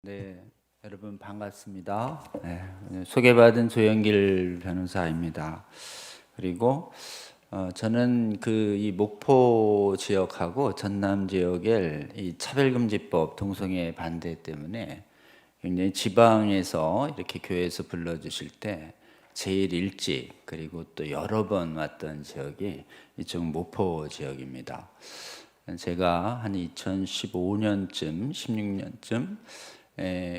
네, 여러분 반갑습니다. 네, 소개받은 조영길 변호사입니다. 그리고 저는 이 목포 지역하고 전남 지역의 이 차별금지법 동성애 반대 때문에 굉장히 지방에서 이렇게 교회에서 불러주실 때 제일 일찍 그리고 또 여러 번 왔던 지역이 이쪽 목포 지역입니다. 제가 한 2015년쯤, 16년쯤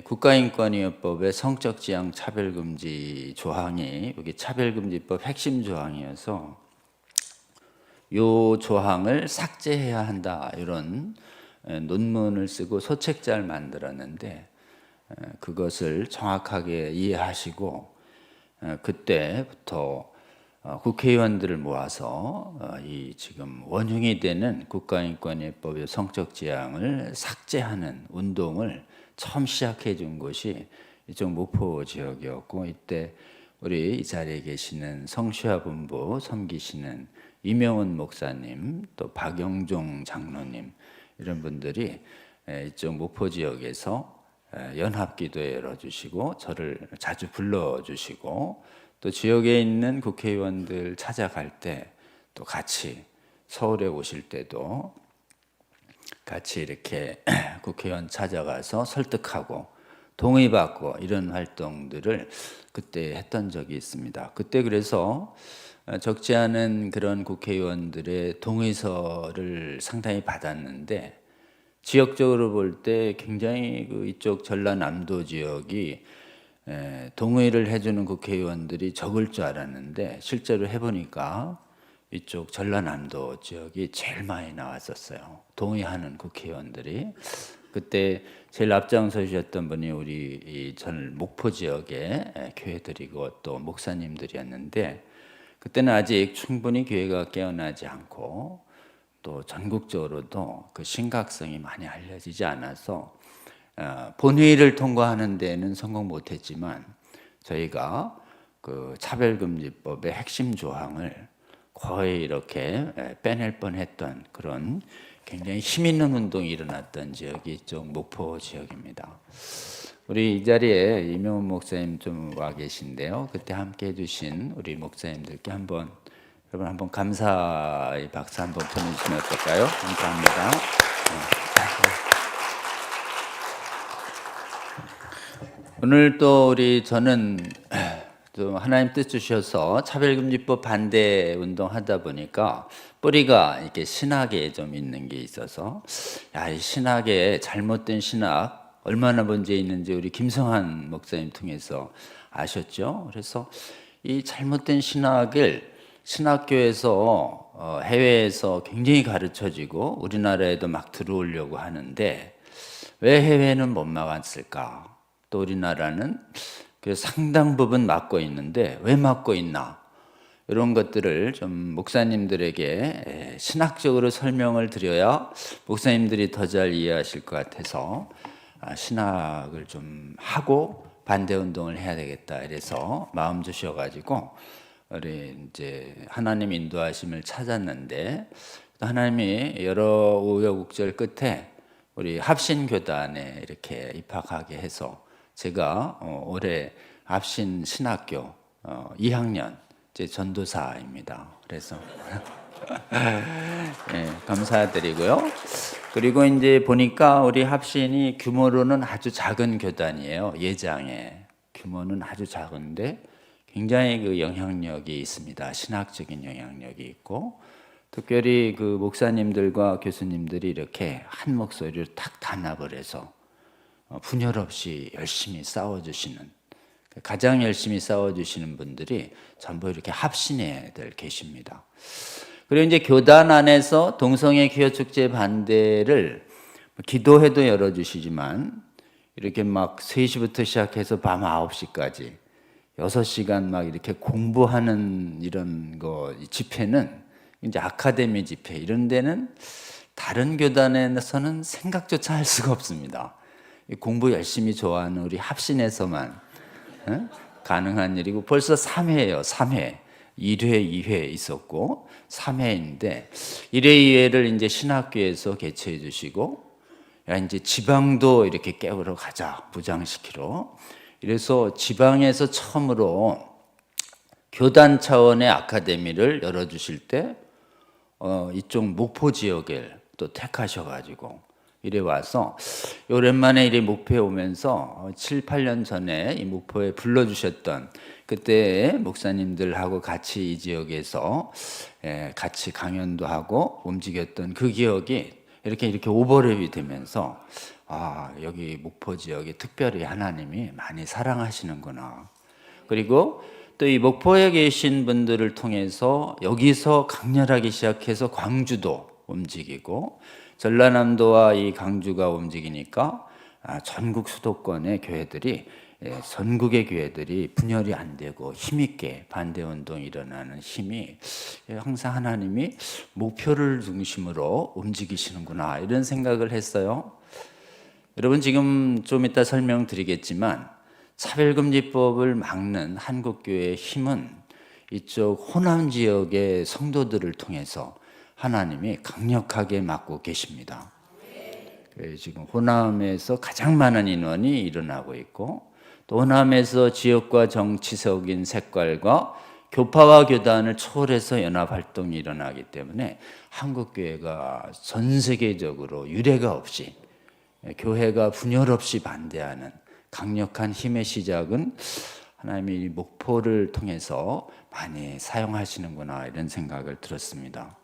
국가인권위원법의 성적지향 차별금지 조항이 여기 차별금지법 핵심 조항이어서 이 조항을 삭제해야 한다 이런 논문을 쓰고 소책자를 만들었는데 그것을 정확하게 이해하시고 그때부터 국회의원들을 모아서 이 지금 원흉이 되는 국가인권위법의 성적지향을 삭제하는 운동을 처음 시작해 준 곳이 이쪽 목포 지역이었고, 이때 우리 이 자리에 계시는 성시화 본부 섬기시는 이명훈 목사님, 또 박영종 장로님 이런 분들이 이쪽 목포 지역에서 연합기도회 열어주시고 저를 자주 불러주시고 또 지역에 있는 국회의원들 찾아갈 때 또 같이 서울에 오실 때도 같이 이렇게 국회의원 찾아가서 설득하고 동의받고 이런 활동들을 그때 했던 적이 있습니다. 그때 그래서 적지 않은 그런 국회의원들의 동의서를 상당히 받았는데 지역적으로 볼 때 굉장히 이쪽 전라남도 지역이 동의를 해주는 국회의원들이 적을 줄 알았는데 실제로 해보니까 이쪽 전라남도 지역이 제일 많이 나왔었어요. 동의하는 국회의원들이. 그때 제일 앞장서셨던 분이 우리 전 목포 지역의 교회들이고 또 목사님들이었는데 그때는 아직 충분히 교회가 깨어나지 않고 또 전국적으로도 그 심각성이 많이 알려지지 않아서 본회의를 통과하는 데는 성공 못했지만 저희가 그 차별금지법의 핵심 조항을 거의 이렇게 빼낼 뻔했던 그런 굉장히 힘 있는 운동이 일어났던 지역이 이쪽 목포 지역입니다. 우리 이 자리에 이명훈 목사님 좀 와 계신데요. 그때 함께 해주신 우리 목사님들께 여러분 한번 감사의 박수 한번 보내주시면 어떨까요? 감사합니다. 오늘 또 저는 또 하나님 뜻 주셔서 차별금지법 반대 운동하다 보니까 뿌리가 이렇게 신학에 좀 있는 게 있어서 이 신학에 잘못된 신학 얼마나 문제 있는지 우리 김성한 목사님 통해서 아셨죠? 그래서 이 잘못된 신학을 신학교에서 해외에서 굉장히 가르쳐지고 우리나라에도 막 들어오려고 하는데 왜 해외는 못 막았을까? 또 우리나라는 그 상당 부분 막고 있는데 왜 막고 있나? 이런 것들을 좀 목사님들에게 신학적으로 설명을 드려야 목사님들이 더 잘 이해하실 것 같아서 신학을 좀 하고 반대 운동을 해야 되겠다 이래서 마음 주셔가지고 우리 이제 하나님 인도하심을 찾았는데 하나님이 여러 우여곡절 끝에 우리 합신교단에 이렇게 입학하게 해서 제가 올해 합신 신학교 2학년 제 전도사입니다. 그래서 네, 감사드리고요. 그리고 이제 보니까 우리 합신이 규모로는 아주 작은 교단이에요. 예장에 규모는 아주 작은데 굉장히 그 영향력이 있습니다. 신학적인 영향력이 있고 특별히 그 목사님들과 교수님들이 이렇게 한 목소리로 탁 단합을 해서 분열 없이 열심히 싸워주시는 가장 열심히 싸워주시는 분들이 전부 이렇게 합신애들 계십니다. 그리고 이제 교단 안에서 동성애 기호 축제 반대를 기도회도 열어주시지만 이렇게 막 3시부터 시작해서 밤 9시까지 6시간 막 이렇게 공부하는 이런 거 집회는 이제 아카데미 집회 이런 데는 다른 교단에서는 생각조차 할 수가 없습니다. 공부 열심히 좋아하는 우리 합신에서만 가능한 일이고 벌써 3회예요. 3회. 1회, 2회 있었고 3회인데 1회, 2회를 이제 신학교에서 개최해 주시고 야, 이제 지방도 이렇게 깨우러 가자, 무장시키러. 이래서 지방에서 처음으로 교단 차원의 아카데미를 열어주실 때 이쪽 목포 지역을 또 택하셔가지고 이래 와서 오랜만에 이래 목포에 오면서 7, 8년 전에 이 목포에 불러주셨던 그때 목사님들하고 같이 이 지역에서 같이 강연도 하고 움직였던 그 기억이 이렇게 오버랩이 되면서 여기 목포 지역에 특별히 하나님이 많이 사랑하시는구나. 그리고 또 이 목포에 계신 분들을 통해서 여기서 강렬하게 시작해서 광주도 움직이고 전라남도와 이 강주가 움직이니까 전국 수도권의 교회들이 전국의 교회들이 분열이 안 되고 힘있게 반대운동이 일어나는 힘이 항상 하나님이 목표를 중심으로 움직이시는구나 이런 생각을 했어요. 여러분 지금 좀 이따 설명드리겠지만 차별금지법을 막는 한국교회의 힘은 이쪽 호남 지역의 성도들을 통해서 하나님이 강력하게 막고 계십니다. 지금 호남에서 가장 많은 인원이 일어나고 있고 또 호남에서 지역과 정치적인 색깔과 교파와 교단을 초월해서 연합활동이 일어나기 때문에 한국교회가 전 세계적으로 유례가 없이 교회가 분열 없이 반대하는 강력한 힘의 시작은 하나님이 목포를 통해서 많이 사용하시는구나 이런 생각을 들었습니다.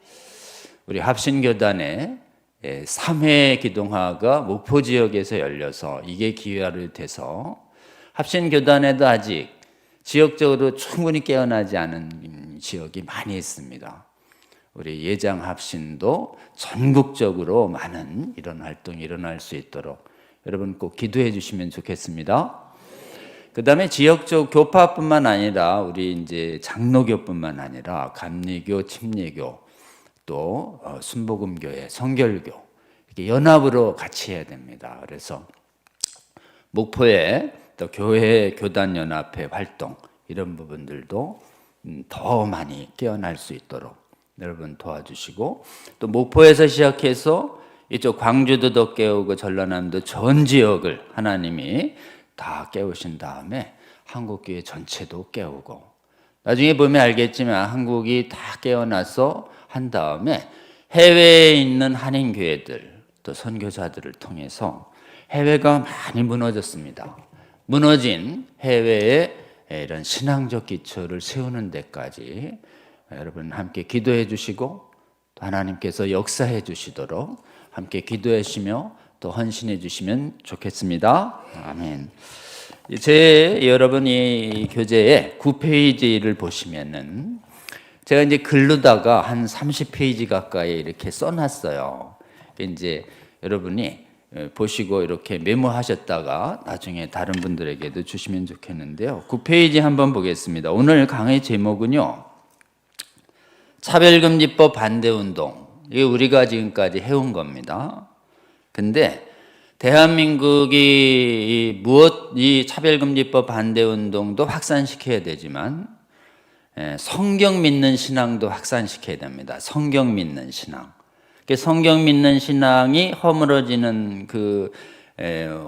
우리 합신교단의 3회 기동화가 목포 지역에서 열려서 이게 기회가 돼서 합신교단에도 아직 지역적으로 충분히 깨어나지 않은 지역이 많이 있습니다. 우리 예장 합신도 전국적으로 많은 이런 활동이 일어날 수 있도록 여러분 꼭 기도해 주시면 좋겠습니다. 그 다음에 지역적 교파뿐만 아니라 우리 이제 장로교뿐만 아니라 감리교, 침례교 또 순복음교회, 성결교 이렇게 연합으로 같이 해야 됩니다. 그래서 목포에 또 교회 교단 연합회 활동 이런 부분들도 더 많이 깨어날 수 있도록 여러분 도와주시고 또 목포에서 시작해서 이쪽 광주도 더 깨우고 전라남도 전 지역을 하나님이 다 깨우신 다음에 한국교회 전체도 깨우고 나중에 보면 알겠지만 한국이 다 깨어나서 한 다음에 해외에 있는 한인교회들 또 선교사들을 통해서 해외가 많이 무너졌습니다. 무너진 해외에 이런 신앙적 기초를 세우는 데까지 여러분 함께 기도해 주시고 또 하나님께서 역사해 주시도록 함께 기도해 주시며 또 헌신해 주시면 좋겠습니다. 아멘. 여러분 이 교재의 9페이지를 보시면은 제가 이제 글로다가 한 30페이지 가까이 이렇게 써놨어요. 이제 여러분이 보시고 이렇게 메모하셨다가 나중에 다른 분들에게도 주시면 좋겠는데요. 9페이지 한번 보겠습니다. 오늘 강의 제목은요. 차별금지법 반대운동. 이게 우리가 지금까지 해온 겁니다. 근데 대한민국이 이 차별금지법 반대운동도 확산시켜야 되지만 성경 믿는 신앙도 확산시켜야 됩니다. 성경 믿는 신앙. 성경 믿는 신앙이 허물어지는 그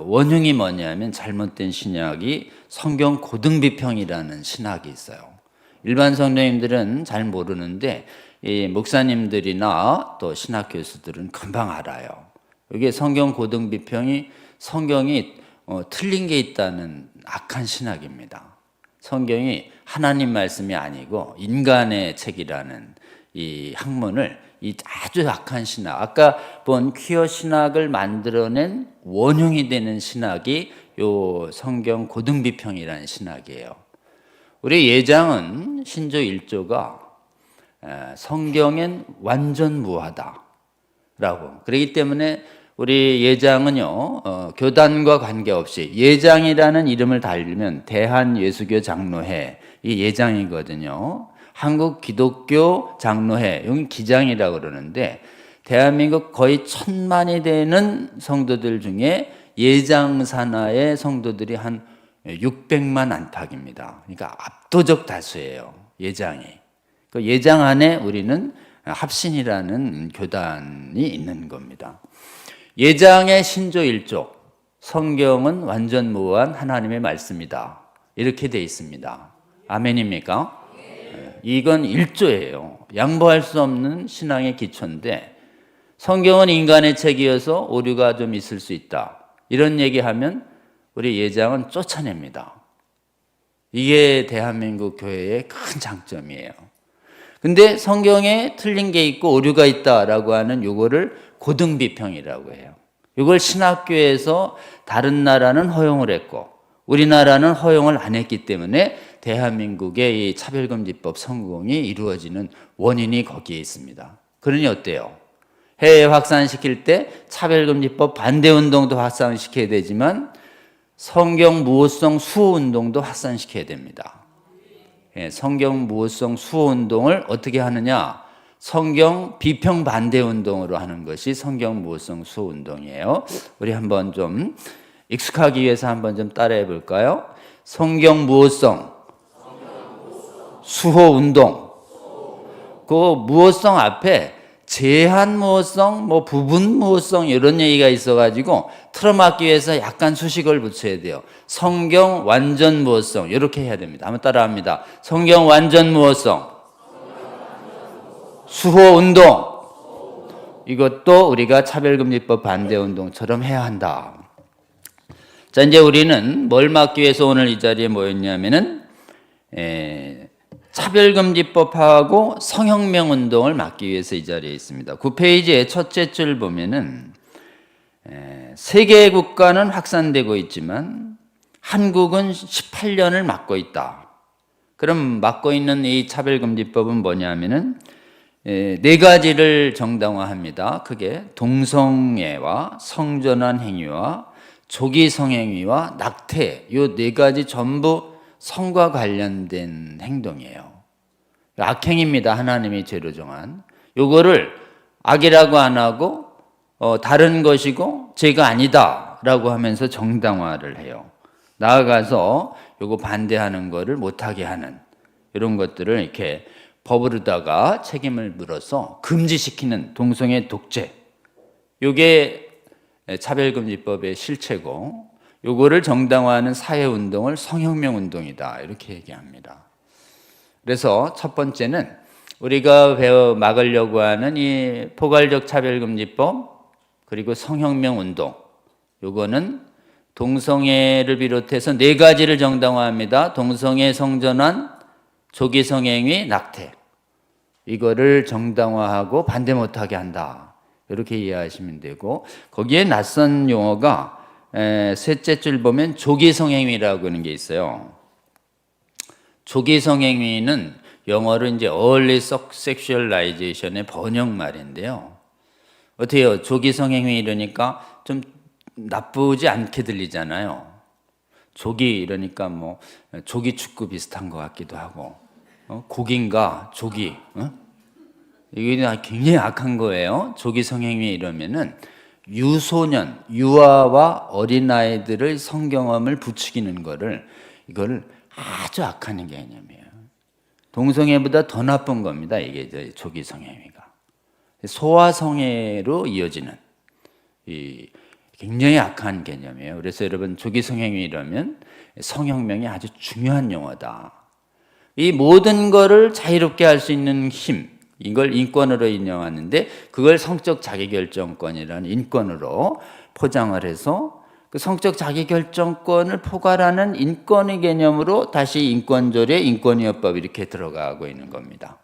원흉이 뭐냐면 잘못된 신학이 성경 고등비평이라는 신학이 있어요. 일반 성도님들은 잘 모르는데 이 목사님들이나 또 신학 교수들은 금방 알아요. 이게 성경 고등비평이 성경이 틀린 게 있다는 악한 신학입니다. 성경이 하나님 말씀이 아니고 인간의 책이라는 이 학문을 이 아주 악한 신학, 아까 본 퀴어 신학을 만들어낸 원흉이 되는 신학이 요 성경 고등비평이라는 신학이에요. 우리 예장은 신조 1조가 성경엔 완전 무하다라고. 그렇기 때문에 우리 예장은요, 교단과 관계없이 예장이라는 이름을 달면 대한예수교 장로회, 이 예장이거든요. 한국 기독교 장로회, 여기 기장이라고 그러는데 대한민국 거의 1000만이 되는 성도들 중에 예장 산하의 성도들이 한 600만 안팎입니다. 그러니까 압도적 다수예요. 예장이. 그 예장 안에 우리는 합신이라는 교단이 있는 겁니다. 예장의 신조 1조, 성경은 완전무한 하나님의 말씀이다. 이렇게 돼 있습니다. 아멘입니까? 이건 1조예요. 양보할 수 없는 신앙의 기초인데 성경은 인간의 책이어서 오류가 좀 있을 수 있다. 이런 얘기하면 우리 예장은 쫓아냅니다. 이게 대한민국 교회의 큰 장점이에요. 근데 성경에 틀린 게 있고 오류가 있다라고 하는 요거를 고등비평이라고 해요. 이걸 신학교에서 다른 나라는 허용을 했고 우리나라는 허용을 안 했기 때문에 대한민국의 이 차별금지법 성공이 이루어지는 원인이 거기에 있습니다. 그러니 어때요? 해외 확산시킬 때 차별금지법 반대운동도 확산시켜야 되지만 성경 무호성 수호운동도 확산시켜야 됩니다. 성경 무호성 수호운동을 어떻게 하느냐? 성경 비평 반대운동으로 하는 것이 성경 무호성 수호운동이에요. 우리 한번 좀 익숙하기 위해서 한번 좀 따라해 볼까요? 성경 무호성 수호운동. 그 무호성 앞에 제한 무호성, 뭐 부분 무호성 이런 얘기가 있어가지고 틀어막기 위해서 약간 수식을 붙여야 돼요. 성경 완전 무호성 이렇게 해야 됩니다. 한번 따라합니다. 성경 완전 무호성 수호운동. 이것도 우리가 차별금지법 반대운동처럼 해야 한다. 자, 이제 우리는 뭘 막기 위해서 오늘 이 자리에 모였냐면은 차별금지법하고 성혁명 운동을 막기 위해서 이 자리에 있습니다. 9페이지의 첫째 줄 보면은 세계 국가는 확산되고 있지만 한국은 18년을 막고 있다. 그럼 막고 있는 이 차별금지법은 뭐냐면은 네 가지를 정당화합니다. 그게 동성애와 성전환 행위와 조기 성행위와 낙태, 이 네 가지 전부 성과 관련된 행동이에요. 악행입니다. 하나님이 죄로 정한. 요거를 악이라고 안 하고 다른 것이고 죄가 아니다라고 하면서 정당화를 해요. 나아가서 요거 반대하는 거를 못하게 하는 이런 것들을 이렇게 법으로다가 책임을 물어서 금지시키는 동성애 독재. 요게 차별금지법의 실체고 요거를 정당화하는 사회운동을 성혁명 운동이다 이렇게 얘기합니다. 그래서 첫 번째는 우리가 막으려고 하는 이 포괄적 차별금지법 그리고 성혁명 운동, 요거는 동성애를 비롯해서 네 가지를 정당화합니다. 동성애, 성전환, 조기 성행위, 낙태. 이거를 정당화하고 반대 못하게 한다. 이렇게 이해하시면 되고, 거기에 낯선 용어가 셋째 줄 보면 조기 성행위라고 하는 게 있어요. 조기 성행위는 영어로 이제 early sexualization의 번역 말인데요. 어때요? 조기 성행위 이러니까 좀 나쁘지 않게 들리잖아요. 조기 이러니까 뭐 조기 축구 비슷한 것 같기도 하고, 고기인가 조기, 이게 굉장히 악한 거예요. 조기 성행위 이러면은 유소년, 유아와 어린아이들의 성경험을 부추기는 거를 이걸 아주 악한 개념이에요. 동성애보다 더 나쁜 겁니다. 이게 조기 성행위가 소아성애로 이어지는 이 굉장히 악한 개념이에요. 그래서 여러분 조기 성행위 이러면 성혁명이 아주 중요한 용어다. 이 모든 거를 자유롭게 할 수 있는 힘, 이걸 인권으로 인정하는데 그걸 성적 자기결정권이라는 인권으로 포장을 해서 그 성적 자기결정권을 포괄하는 인권의 개념으로 다시 인권조례, 인권위헌법 이렇게 들어가고 있는 겁니다.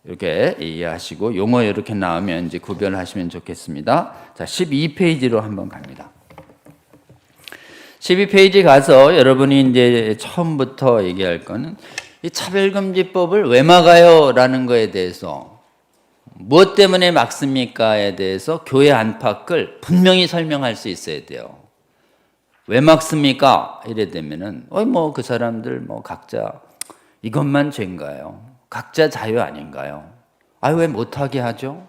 이렇게 이해하시고 용어 이렇게 나오면 이제 구별하시면 좋겠습니다. 자, 12페이지로 한번 갑니다. 12페이지 가서 여러분이 이제 처음부터 얘기할 거는 이 차별금지법을 왜 막아요? 라는 거에 대해서 무엇 때문에 막습니까?에 대해서 교회 안팎을 분명히 설명할 수 있어야 돼요. 왜 막습니까? 이래 되면은 뭐 그 사람들 뭐 각자 이것만 죄인가요? 각자 자유 아닌가요? 왜 못하게 하죠?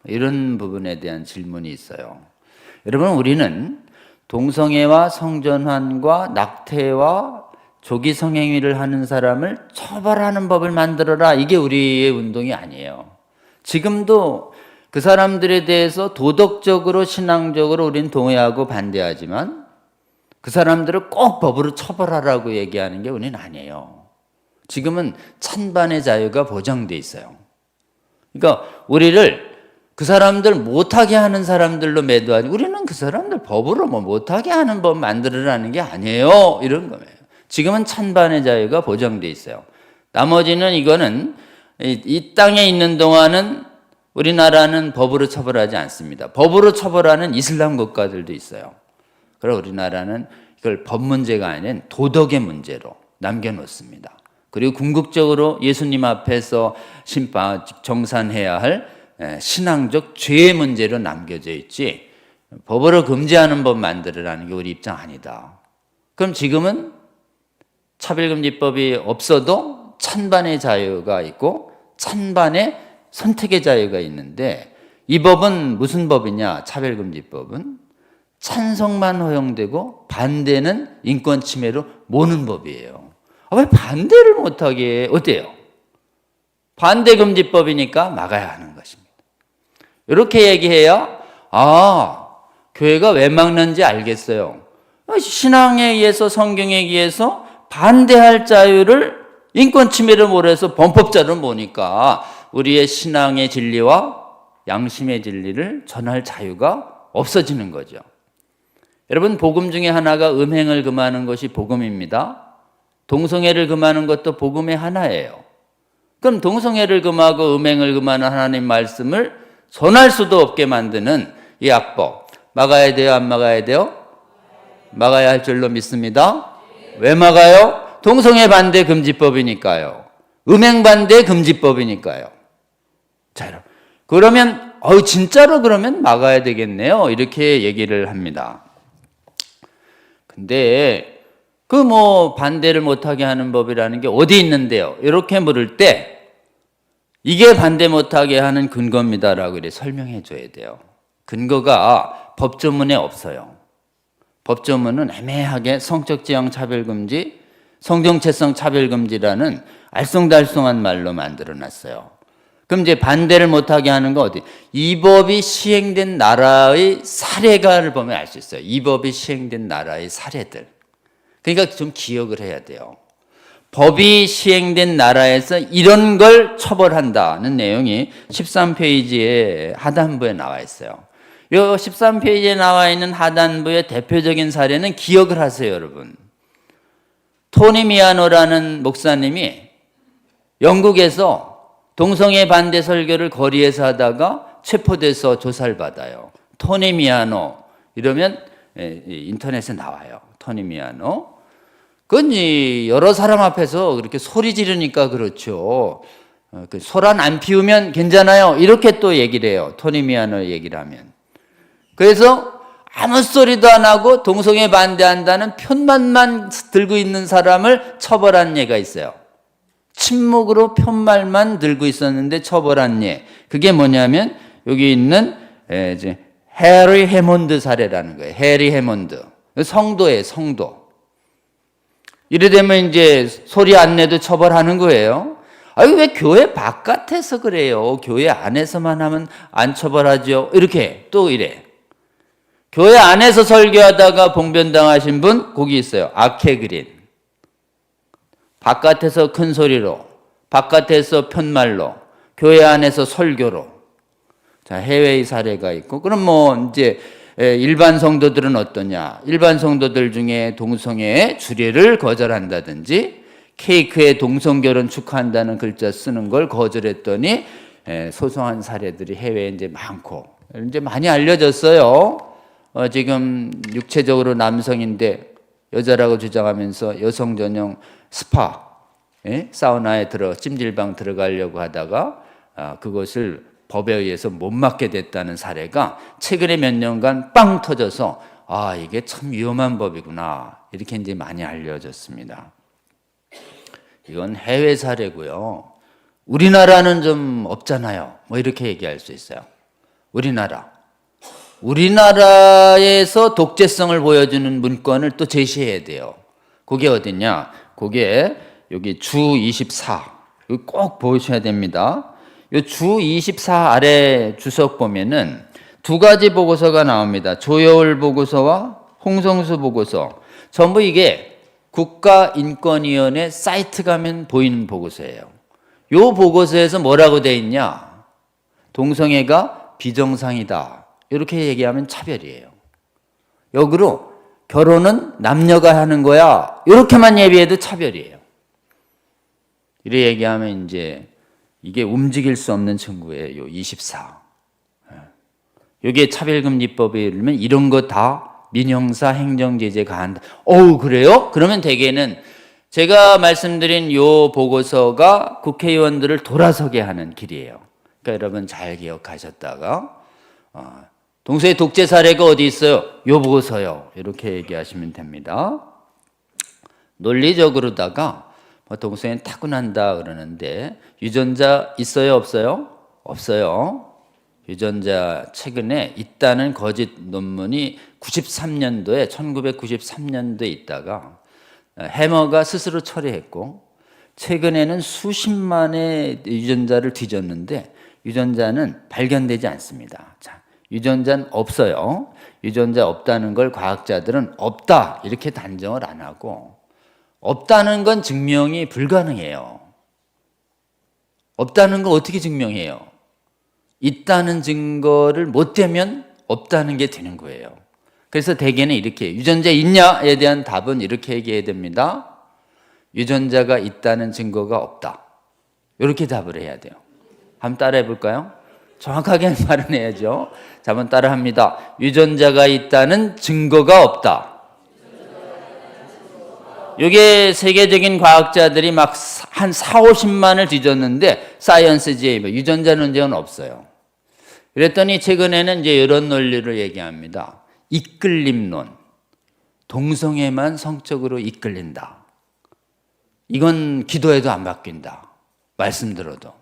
이런 부분에 대한 질문이 있어요. 여러분, 우리는 동성애와 성전환과 낙태와 조기 성행위를 하는 사람을 처벌하는 법을 만들어라. 이게 우리의 운동이 아니에요. 지금도 그 사람들에 대해서 도덕적으로 신앙적으로 우리는 동의하고 반대하지만 그 사람들을 꼭 법으로 처벌하라고 얘기하는 게 우리는 아니에요. 지금은 찬반의 자유가 보장돼 있어요. 그러니까 우리를 그 사람들 못하게 하는 사람들로 매도하지, 우리는 그 사람들 법으로 뭐 못하게 하는 법 만들으라는 게 아니에요, 이런 거예요. 지금은 찬반의 자유가 보장돼 있어요. 나머지는 이거는 이 땅에 있는 동안은 우리나라는 법으로 처벌하지 않습니다. 법으로 처벌하는 이슬람 국가들도 있어요. 그래서 우리나라는 이걸 법 문제가 아닌 도덕의 문제로 남겨놓습니다. 그리고 궁극적으로 예수님 앞에서 정산해야 할 신앙적 죄의 문제로 남겨져 있지, 법으로 금지하는 법 만들으라는 게 우리 입장 아니다. 그럼 지금은 차별금지법이 없어도 찬반의 자유가 있고 찬반의 선택의 자유가 있는데, 이 법은 무슨 법이냐? 차별금지법은 찬성만 허용되고 반대는 인권 침해로 모는 법이에요. 왜 반대를 못하게 어때요? 반대금지법이니까 막아야 하는 것입니다. 이렇게 얘기해야 교회가 왜 막는지 알겠어요. 신앙에 의해서, 성경에 의해서 반대할 자유를 인권 침해를 몰아서 범법자로 보니까 우리의 신앙의 진리와 양심의 진리를 전할 자유가 없어지는 거죠. 여러분, 복음 중에 하나가 음행을 금하는 것이 복음입니다. 동성애를 금하는 것도 복음의 하나예요. 그럼 동성애를 금하고 음행을 금하는 하나님 말씀을 전할 수도 없게 만드는 이 악법, 막아야 돼요, 안 막아야 돼요? 막아야 할 줄로 믿습니다. 왜 막아요? 동성애 반대 금지법이니까요. 음행 반대 금지법이니까요. 자, 여러분, 그러면 진짜로 그러면 막아야 되겠네요, 이렇게 얘기를 합니다. 근데 반대를 못하게 하는 법이라는 게 어디 있는데요? 이렇게 물을 때 이게 반대 못하게 하는 근거입니다라고 이렇게 설명해 줘야 돼요. 근거가 법조문에 없어요. 법조문은 애매하게 성적 지향 차별금지, 성정체성 차별금지라는 알쏭달쏭한 말로 만들어 놨어요. 그럼 이제 반대를 못하게 하는 거 어디? 이 법이 시행된 나라의 사례가를 보면 알 수 있어요. 이 법이 시행된 나라의 사례들. 그러니까 좀 기억을 해야 돼요. 법이 시행된 나라에서 이런 걸 처벌한다는 내용이 13페이지의 하단부에 나와 있어요. 이 13페이지에 나와 있는 하단부의 대표적인 사례는 기억을 하세요, 여러분. 토니 미아노라는 목사님이 영국에서 동성애 반대 설교를 거리에서 하다가 체포돼서 조사를 받아요. 토니 미아노 이러면 인터넷에 나와요. 토니 미아노. 그건 여러 사람 앞에서 그렇게 소리 지르니까 그렇죠. 소란 안 피우면 괜찮아요, 이렇게 또 얘기를 해요. 토니 미아노 얘기를 하면. 그래서 아무 소리도 안 하고 동성애 반대한다는 편만만 들고 있는 사람을 처벌한 예가 있어요. 침묵으로 편말만 들고 있었는데 처벌한 예. 그게 뭐냐면 여기 있는 이제 해리 해몬드 사례라는 거예요. 해리 해몬드. 성도예요, 성도. 이래 되면 이제 소리 안 내도 처벌하는 거예요. 왜 교회 바깥에서 그래요? 교회 안에서만 하면 안 처벌하죠? 이렇게 또 이래. 교회 안에서 설교하다가 봉변당하신 분 거기 있어요. 아케그린. 바깥에서 큰 소리로, 바깥에서 편말로, 교회 안에서 설교로. 자, 해외의 사례가 있고, 그럼 이제 일반 성도들은 어떠냐? 일반 성도들 중에 동성애 주례를 거절한다든지, 케이크에 동성결혼 축하한다는 글자 쓰는 걸 거절했더니 소송한 사례들이 해외에 이제 많고, 이제 많이 알려졌어요. 지금 육체적으로 남성인데 여자라고 주장하면서 여성 전용 스파, 사우나에 찜질방 들어가려고 하다가 그것을 법에 의해서 못 맡게 됐다는 사례가 최근에 몇 년간 빵 터져서 이게 참 위험한 법이구나, 이렇게 이제 많이 알려졌습니다. 이건 해외 사례고요. 우리나라는 좀 없잖아요. 이렇게 얘기할 수 있어요. 우리나라에서 독재성을 보여주는 문건을 또 제시해야 돼요. 그게 어디냐? 그게 여기 주 24. 이거 꼭 보셔야 됩니다. 요 주 24 아래 주석 보면은 두 가지 보고서가 나옵니다. 조여울 보고서와 홍성수 보고서. 전부 이게 국가인권위원회 사이트 가면 보이는 보고서예요. 요 보고서에서 뭐라고 돼 있냐? 동성애가 비정상이다. 이렇게 얘기하면 차별이에요. 역으로 결혼은 남녀가 하는 거야. 이렇게만 예비해도 차별이에요. 이래 얘기하면 이제 이게 움직일 수 없는 친구예요. 24. 이게 차별금지법에 이르면 이런 거 다 민형사 행정제재 가한다. 어우, 그래요? 그러면 대개는 제가 말씀드린 요 보고서가 국회의원들을 돌아서게 하는 길이에요. 그러니까 여러분 잘 기억하셨다가 동서의 독재 사례가 어디 있어요? 요 보고서요. 이렇게 얘기하시면 됩니다. 논리적으로다가 동성애는 타고난다 그러는데 유전자 있어요? 없어요? 없어요. 유전자 최근에 있다는 거짓 논문이 1993년도에 있다가 해머가 스스로 처리했고 최근에는 수십만의 유전자를 뒤졌는데 유전자는 발견되지 않습니다. 자, 유전자는 없어요. 유전자 없다는 걸 과학자들은 없다 이렇게 단정을 안 하고 없다는 건 증명이 불가능해요. 없다는 거 어떻게 증명해요? 있다는 증거를 못 대면 없다는 게 되는 거예요. 그래서 대개는 이렇게 유전자 있냐에 대한 답은 이렇게 얘기해야 됩니다. 유전자가 있다는 증거가 없다. 이렇게 답을 해야 돼요. 한번 따라해 볼까요? 정확하게 말은 해야죠. 자, 한번 따라합니다. 유전자가 있다는 증거가 없다. 이게 세계적인 과학자들이 막 한 4, 50만을 뒤졌는데 사이언스지에 유전자 논쟁은 없어요. 그랬더니 최근에는 이제 이런 논리를 얘기합니다. 이끌림론. 동성애만 성적으로 이끌린다. 이건 기도해도 안 바뀐다. 말씀 들어도.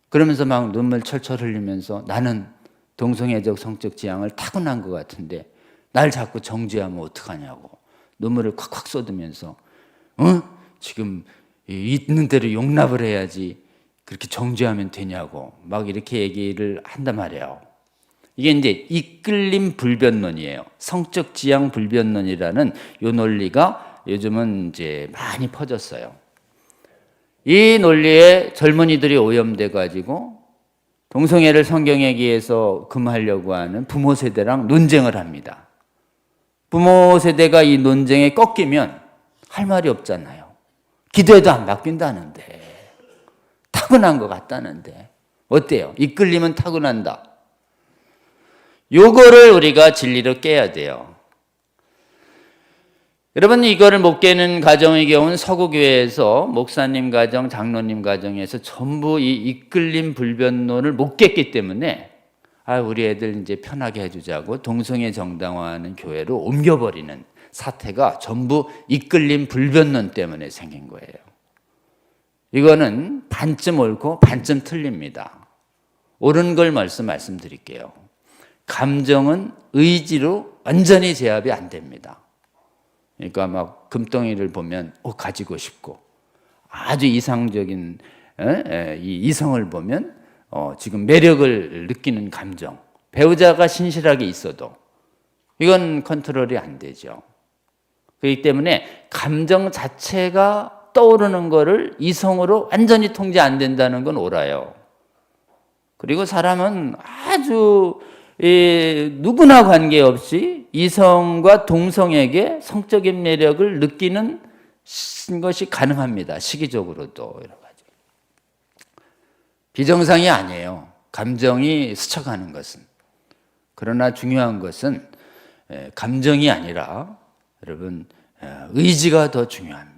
그러면서 막 눈물 철철 흘리면서 나는 동성애적 성적 지향을 타고난 것 같은데 날 자꾸 정죄하면 어떡하냐고. 눈물을 콱콱 쏟으면서 지금 있는 대로 용납을 해야지 그렇게 정죄하면 되냐고 막 이렇게 얘기를 한단 말이에요. 이게 이제 이끌림 불변론이에요. 성적 지향 불변론이라는 이 논리가 요즘은 이제 많이 퍼졌어요. 이 논리에 젊은이들이 오염돼 가지고 동성애를 성경에 의해서 금하려고 하는 부모 세대랑 논쟁을 합니다. 부모 세대가 이 논쟁에 꺾이면 할 말이 없잖아요. 기도해도 안 바뀐다는데 타고난 것 같다는데 어때요? 이끌림은 타고난다. 요거를 우리가 진리로 깨야 돼요. 여러분 이거를 못 깨는 가정의 경우는 서구교회에서 목사님 가정, 장로님 가정에서 전부 이 이끌림 불변론을 못 깼기 때문에 우리 애들 이제 편하게 해주자고 동성애 정당화하는 교회로 옮겨버리는 사태가 전부 이끌림 불변론 때문에 생긴 거예요. 이거는 반쯤 옳고 반쯤 틀립니다. 옳은 걸 말씀드릴게요. 감정은 의지로 완전히 제압이 안 됩니다. 그러니까 막 금덩이를 보면 가지고 싶고 아주 이상적인 이 이성을 보면 지금 매력을 느끼는 감정, 배우자가 신실하게 있어도 이건 컨트롤이 안 되죠. 그렇기 때문에 감정 자체가 떠오르는 거를 이성으로 완전히 통제 안 된다는 건 옳아요. 그리고 사람은 아주 누구나 관계없이 이성과 동성에게 성적인 매력을 느끼는 것이 가능합니다. 시기적으로도 여러 가지. 비정상이 아니에요. 감정이 스쳐가는 것은. 그러나 중요한 것은 감정이 아니라 여러분 의지가 더 중요합니다.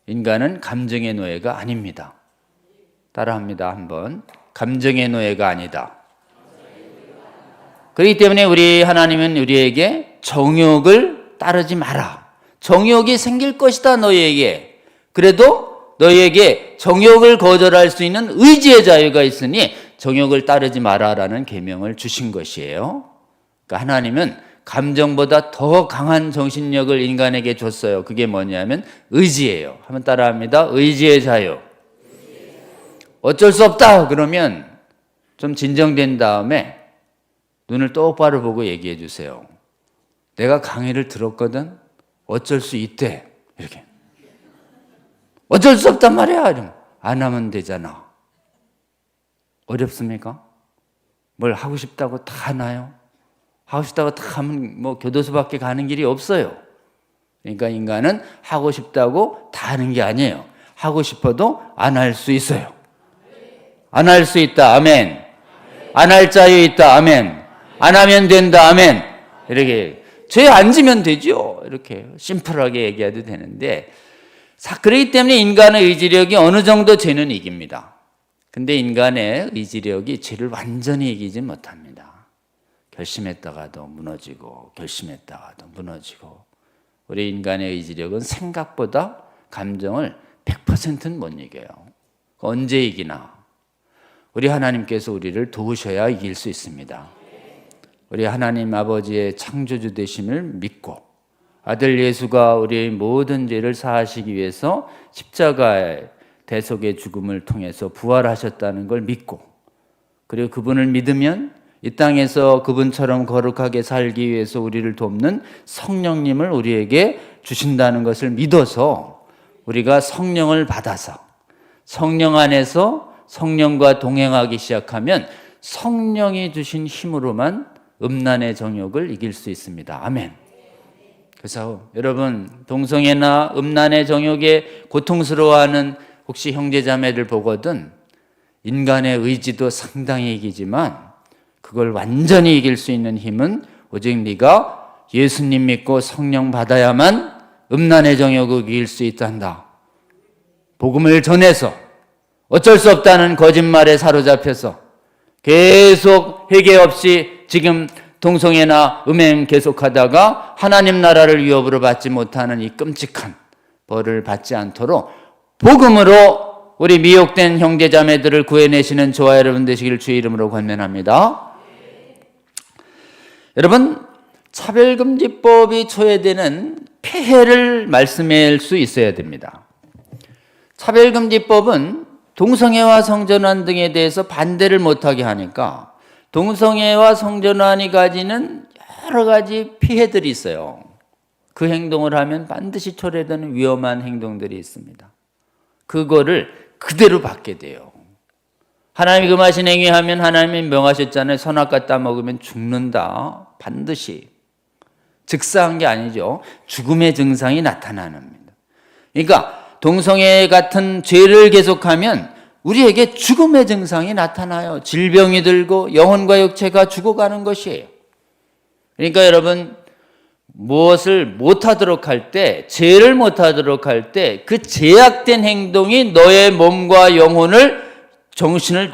인간은 감정의 노예가 아닙니다. 따라합니다. 한번. 감정의 노예가 아니다. 그렇기 때문에 우리 하나님은 우리에게 정욕을 따르지 마라. 정욕이 생길 것이다 너희에게. 그래도 너희에게 정욕을 거절할 수 있는 의지의 자유가 있으니 정욕을 따르지 마라라는 계명을 주신 것이에요. 그러니까 하나님은 감정보다 더 강한 정신력을 인간에게 줬어요. 그게 뭐냐면 의지예요. 한번 따라합니다. 의지의 자유. 어쩔 수 없다 그러면 좀 진정된 다음에 눈을 똑바로 보고 얘기해 주세요. 내가 강의를 들었거든. 어쩔 수 있대. 이렇게. 어쩔 수 없단 말이야. 이러면 안 하면 되잖아. 어렵습니까? 뭘 하고 싶다고 다 하나요? 하고 싶다고 다 하면 뭐 교도소밖에 가는 길이 없어요. 그러니까 인간은 하고 싶다고 다 하는 게 아니에요. 하고 싶어도 안 할 수 있어요. 안 할 수 있다. 아멘. 안 할 자유 있다. 아멘. 안 하면 된다. 아멘. 이렇게 죄 안 지면 되죠. 이렇게 심플하게 얘기해도 되는데, 그렇기 때문에 인간의 의지력이 어느 정도 죄는 이깁니다. 근데 인간의 의지력이 죄를 완전히 이기지 못합니다. 결심했다가도 무너지고 결심했다가도 무너지고. 우리 인간의 의지력은 생각보다 감정을 100%는 못 이겨요. 언제 이기나? 우리 하나님께서 우리를 도우셔야 이길 수 있습니다. 우리 하나님 아버지의 창조주 되심을 믿고 아들 예수가 우리의 모든 죄를 사하시기 위해서 십자가의 대속의 죽음을 통해서 부활하셨다는 걸 믿고, 그리고 그분을 믿으면 이 땅에서 그분처럼 거룩하게 살기 위해서 우리를 돕는 성령님을 우리에게 주신다는 것을 믿어서 우리가 성령을 받아서 성령 안에서 성령과 동행하기 시작하면 성령이 주신 힘으로만 음란의 정욕을 이길 수 있습니다. 아멘. 그래서 여러분, 동성애나 음란의 정욕에 고통스러워하는 혹시 형제자매를 보거든 인간의 의지도 상당히 이기지만 그걸 완전히 이길 수 있는 힘은 오직 네가 예수님 믿고 성령 받아야만 음란의 정욕을 이길 수 있단다. 복음을 전해서 어쩔 수 없다는 거짓말에 사로잡혀서 계속 회개 없이 지금 동성애나 음행 계속하다가 하나님 나라를 위협으로 받지 못하는 이 끔찍한 벌을 받지 않도록 복음으로 우리 미혹된 형제자매들을 구해내시는 저와 여러분 되시기를 주의 이름으로 권면합니다. 여러분, 차별금지법이 초래되는 폐해를 말씀할 수 있어야 됩니다. 차별금지법은 동성애와 성전환 등에 대해서 반대를 못하게 하니까 동성애와 성전환이 가지는 여러 가지 피해들이 있어요. 그 행동을 하면 반드시 초래되는 위험한 행동들이 있습니다. 그거를 그대로 받게 돼요. 하나님이 금하신 행위하면 하나님이 명하셨잖아요. 선악과 따먹으면 죽는다. 반드시. 즉사한 게 아니죠. 죽음의 증상이 나타납니다. 그러니까 동성애 같은 죄를 계속하면 우리에게 죽음의 증상이 나타나요. 질병이 들고 영혼과 육체가 죽어가는 것이에요. 그러니까 여러분, 무엇을 못하도록 할 때, 죄를 못하도록 할 때 그 제약된 행동이 너의 몸과 영혼을, 정신을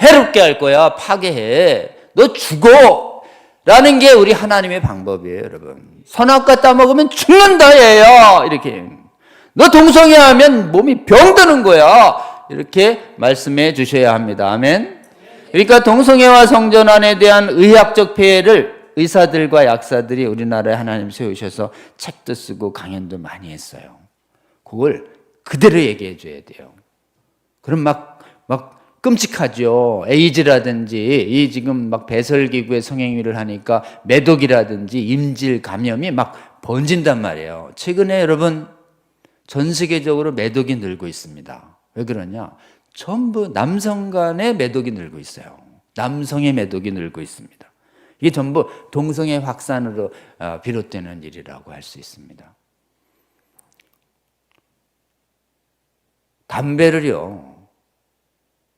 해롭게 할 거야. 파괴해. 너 죽어. 라는 게 우리 하나님의 방법이에요, 여러분. 선악과 따먹으면 죽는다, 얘야. 이렇게. 너 동성애 하면 몸이 병드는 거야. 이렇게 말씀해 주셔야 합니다. 아멘. 그러니까 동성애와 성전환에 대한 의학적 폐해를 의사들과 약사들이 우리나라에 하나님 세우셔서 책도 쓰고 강연도 많이 했어요. 그걸 그대로 얘기해 줘야 돼요. 그럼 막 끔찍하죠. 에이즈라든지 이 지금 막 배설기구에 성행위를 하니까 매독이라든지 임질 감염이 막 번진단 말이에요. 최근에 여러분 전 세계적으로 매독이 늘고 있습니다. 왜 그러냐? 전부 남성 간의 매독이 늘고 있어요. 남성의 매독이 늘고 있습니다. 이게 전부 동성애 확산으로 비롯되는 일이라고 할 수 있습니다. 담배를요.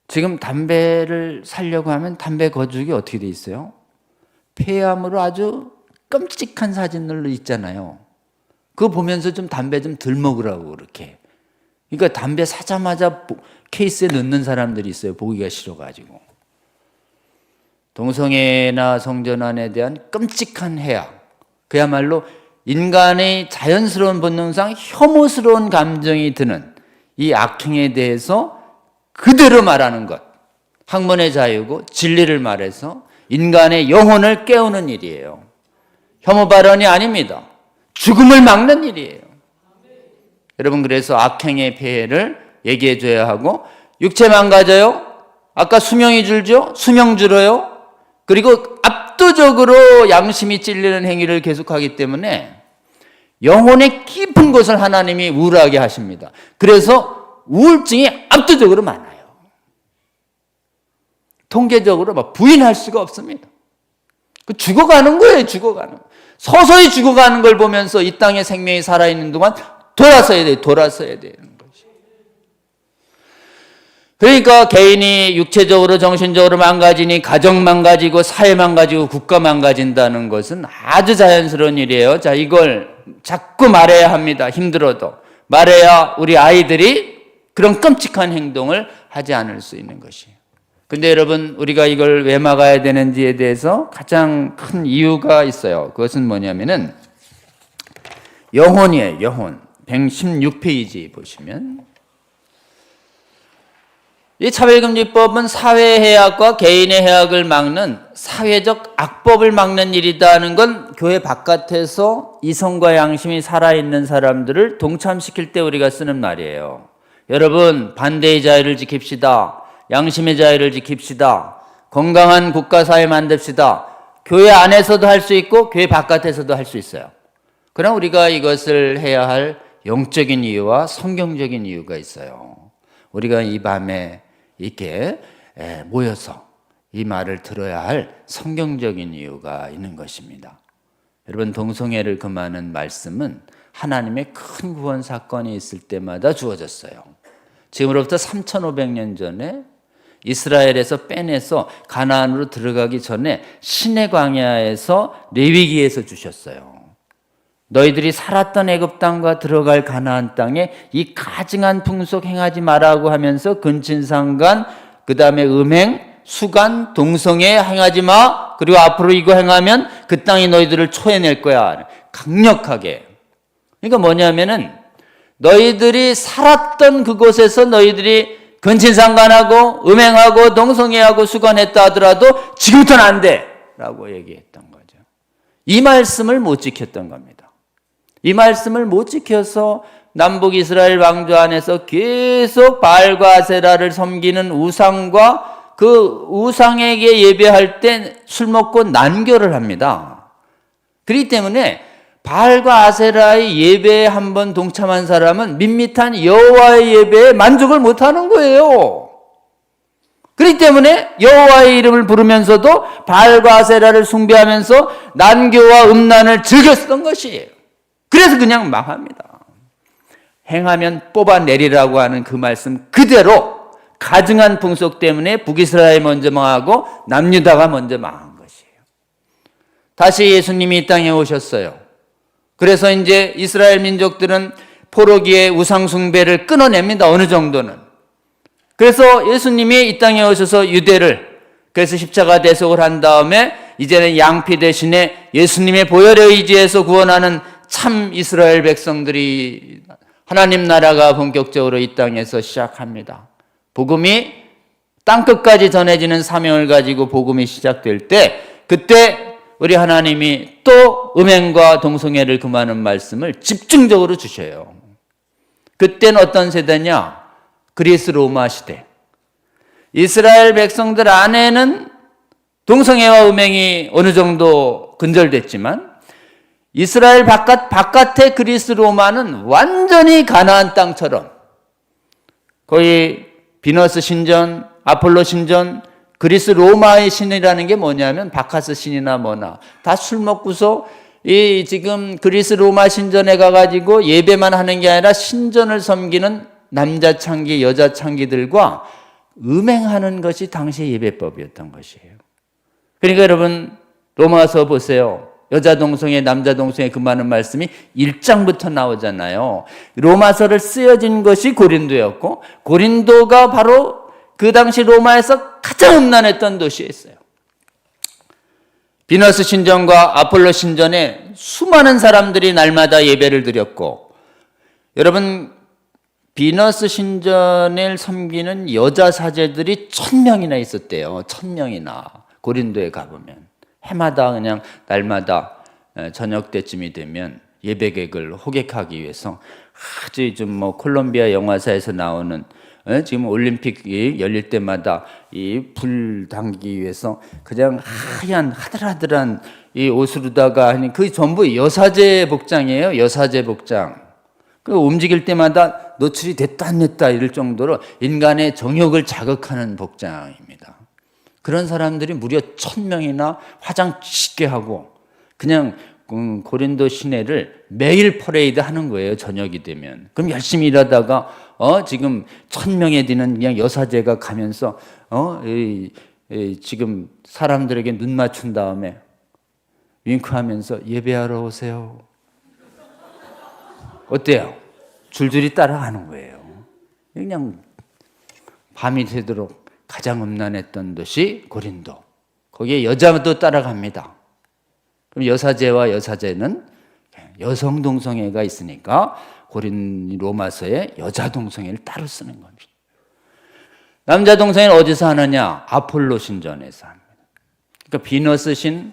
지금 담배를 사려고 하면 담배 거죽이 어떻게 돼 있어요? 폐암으로 아주 끔찍한 사진들로 있잖아요. 그거 보면서 좀 담배 좀 덜 먹으라고 그렇게. 그러니까 담배 사자마자 케이스에 넣는 사람들이 있어요. 보기가 싫어가지고. 동성애나 성전환에 대한 끔찍한 해악, 그야말로 인간의 자연스러운 본능상 혐오스러운 감정이 드는 이 악행에 대해서 그대로 말하는 것, 학문의 자유고 진리를 말해서 인간의 영혼을 깨우는 일이에요. 혐오 발언이 아닙니다. 죽음을 막는 일이에요. 여러분, 그래서 악행의 폐해를 얘기해 줘야 하고 육체 망가져요. 아까 수명이 줄죠? 수명 줄어요. 그리고 압도적으로 양심이 찔리는 행위를 계속하기 때문에 영혼의 깊은 곳을 하나님이 우울하게 하십니다. 그래서 우울증이 압도적으로 많아요. 통계적으로 막 부인할 수가 없습니다. 죽어가는 거예요, 죽어가는 거. 서서히 죽어가는 걸 보면서 이 땅에 생명이 살아있는 동안 돌아서야 돼요, 돌아서야 되는 거지. 그러니까 개인이 육체적으로, 정신적으로 망가지니 가정 망가지고, 사회 망가지고, 국가 망가진다는 것은 아주 자연스러운 일이에요. 자, 이걸 자꾸 말해야 합니다. 힘들어도. 말해야 우리 아이들이 그런 끔찍한 행동을 하지 않을 수 있는 것이에요. 근데 여러분, 우리가 이걸 왜 막아야 되는지에 대해서 가장 큰 이유가 있어요. 그것은 뭐냐면은 영혼이에요, 영혼. 116페이지 보시면 이 차별금지법은 사회해악과 개인의 해악을 막는 사회적 악법을 막는 일이다는 건 교회 바깥에서 이성과 양심이 살아있는 사람들을 동참시킬 때 우리가 쓰는 말이에요. 여러분, 반대의 자유를 지킵시다. 양심의 자유를 지킵시다. 건강한 국가사회 만듭시다. 교회 안에서도 할 수 있고 교회 바깥에서도 할 수 있어요. 그럼 우리가 이것을 해야 할 영적인 이유와 성경적인 이유가 있어요. 우리가 이 밤에 이렇게 모여서 이 말을 들어야 할 성경적인 이유가 있는 것입니다. 여러분, 동성애를 금하는 말씀은 하나님의 큰 구원 사건이 있을 때마다 주어졌어요. 지금으로부터 3,500년 전에 이스라엘에서 빼내서 가나안으로 들어가기 전에 시내 광야에서 레위기에서 주셨어요. 너희들이 살았던 애굽 땅과 들어갈 가나안 땅에 이 가증한 풍속 행하지 말라고 하면서 근친상간, 그 다음에 음행, 수간, 동성애 행하지 마. 그리고 앞으로 이거 행하면 그 땅이 너희들을 초해낼 거야. 강력하게. 그러니까 뭐냐면은 너희들이 살았던 그곳에서 너희들이 근친상간하고 음행하고 동성애하고 수간했다 하더라도 지금부터는 안 돼 라고 얘기했던 거죠. 이 말씀을 못 지켰던 겁니다. 이 말씀을 못 지켜서 남북 이스라엘 왕조 안에서 계속 바알과 아세라를 섬기는 우상과 그 우상에게 예배할 때 술 먹고 난교를 합니다. 그렇기 때문에 바알과 아세라의 예배에 한번 동참한 사람은 밋밋한 여호와의 예배에 만족을 못하는 거예요. 그렇기 때문에 여호와의 이름을 부르면서도 바알과 아세라를 숭배하면서 난교와 음란을 즐겼던 것이에요. 그래서 그냥 망합니다. 행하면 뽑아내리라고 하는 그 말씀 그대로 가증한 풍속 때문에 북이스라엘이 먼저 망하고 남유다가 먼저 망한 것이에요. 다시 예수님이 이 땅에 오셨어요. 그래서 이제 이스라엘 민족들은 포로기의 우상 숭배를 끊어냅니다. 어느 정도는. 그래서 예수님이 이 땅에 오셔서 유대를, 그래서 십자가 대속을 한 다음에 이제는 양피 대신에 예수님의 보혈에 의지해서 구원하는 참 이스라엘 백성들이, 하나님 나라가 본격적으로 이 땅에서 시작합니다. 복음이 땅끝까지 전해지는 사명을 가지고 복음이 시작될 때, 그때 우리 하나님이 또 음행과 동성애를 금하는 말씀을 집중적으로 주셔요. 그때는 어떤 세대냐? 그리스 로마 시대. 이스라엘 백성들 안에는 동성애와 음행이 어느 정도 근절됐지만 이스라엘 바깥의 그리스 로마는 완전히 가나안 땅처럼 거의 비너스 신전, 아폴로 신전, 그리스 로마의 신이라는 게 뭐냐면 바카스 신이나 뭐나 다 술 먹고서 이 지금 그리스 로마 신전에 가가지고 예배만 하는 게 아니라 신전을 섬기는 남자 창기, 여자 창기들과 음행하는 것이 당시의 예배법이었던 것이에요. 그러니까 여러분 로마서 보세요. 여자 동성애, 남자 동성애 금하는 말씀이 1장부터 나오잖아요. 로마서를 쓰여진 것이 고린도였고 고린도가 바로 그 당시 로마에서 가장 음란했던 도시였어요. 비너스 신전과 아폴로 신전에 수많은 사람들이 날마다 예배를 드렸고, 여러분 비너스 신전을 섬기는 여자 사제들이 1000명이나 있었대요. 1000명이나. 고린도에 가보면 해마다 그냥 날마다 저녁 때쯤이 되면 예배객을 호객하기 위해서 아주 좀 콜롬비아 영화사에서 나오는 지금 올림픽이 열릴 때마다 이 불 당기기 위해서 그냥 하얀 하들하들한 이 옷으로다가 하니 그 전부 여사제 복장이에요. 여사제 복장. 그 움직일 때마다 노출이 됐다 안 됐다 이럴 정도로 인간의 정욕을 자극하는 복장입니다. 그런 사람들이 무려 1000명이나 화장 쉽게 하고 그냥 고린도 시내를 매일 퍼레이드 하는 거예요. 저녁이 되면. 그럼 열심히 일하다가 지금 1000명에 되는 그냥 여사제가 가면서 지금 사람들에게 눈 맞춘 다음에 윙크하면서 예배하러 오세요. 어때요? 줄줄이 따라가는 거예요. 그냥 밤이 되도록 가장 음란했던 도시 고린도. 거기에 여자도 따라갑니다. 그럼 여사제와 여사제는 여성 동성애가 있으니까 로마서에 여자 동성애를 따로 쓰는 겁니다. 남자 동성애는 어디서 하느냐? 아폴로 신전에서 합니다. 그러니까 비너스 신,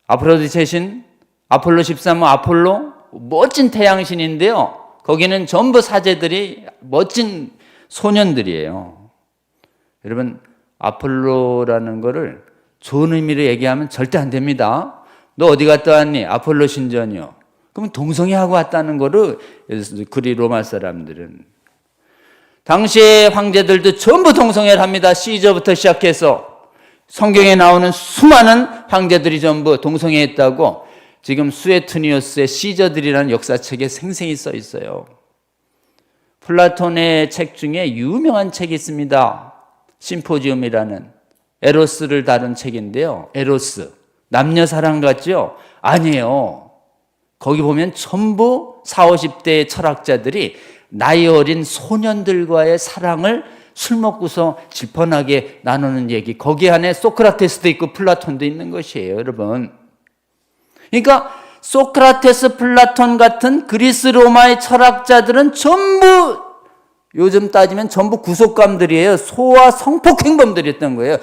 아프로디테 신, 아폴로 13호 아폴로 멋진 태양신인데요. 거기는 전부 사제들이 멋진 소년들이에요. 여러분 아폴로라는 거를 좋은 의미로 얘기하면 절대 안 됩니다. 너 어디 갔다 왔니? 아폴로 신전이요. 그럼 동성애하고 왔다는 거를 그리 로마 사람들은. 당시의 황제들도 전부 동성애를 합니다. 시저부터 시작해서 성경에 나오는 수많은 황제들이 전부 동성애했다고 지금 수에투니우스의 시저들이라는 역사책에 생생히 써 있어요. 플라톤의 책 중에 유명한 책이 있습니다. 심포지움이라는 에로스를 다룬 책인데요. 에로스. 남녀 사랑 같죠? 아니에요. 거기 보면 전부 40, 50대의 철학자들이 나이 어린 소년들과의 사랑을 술 먹고서 질펀하게 나누는 얘기. 거기 안에 소크라테스도 있고 플라톤도 있는 것이에요, 여러분. 그러니까 소크라테스, 플라톤 같은 그리스 로마의 철학자들은 전부 요즘 따지면 전부 구속감들이에요. 소아 성폭 행범들이었던 거예요.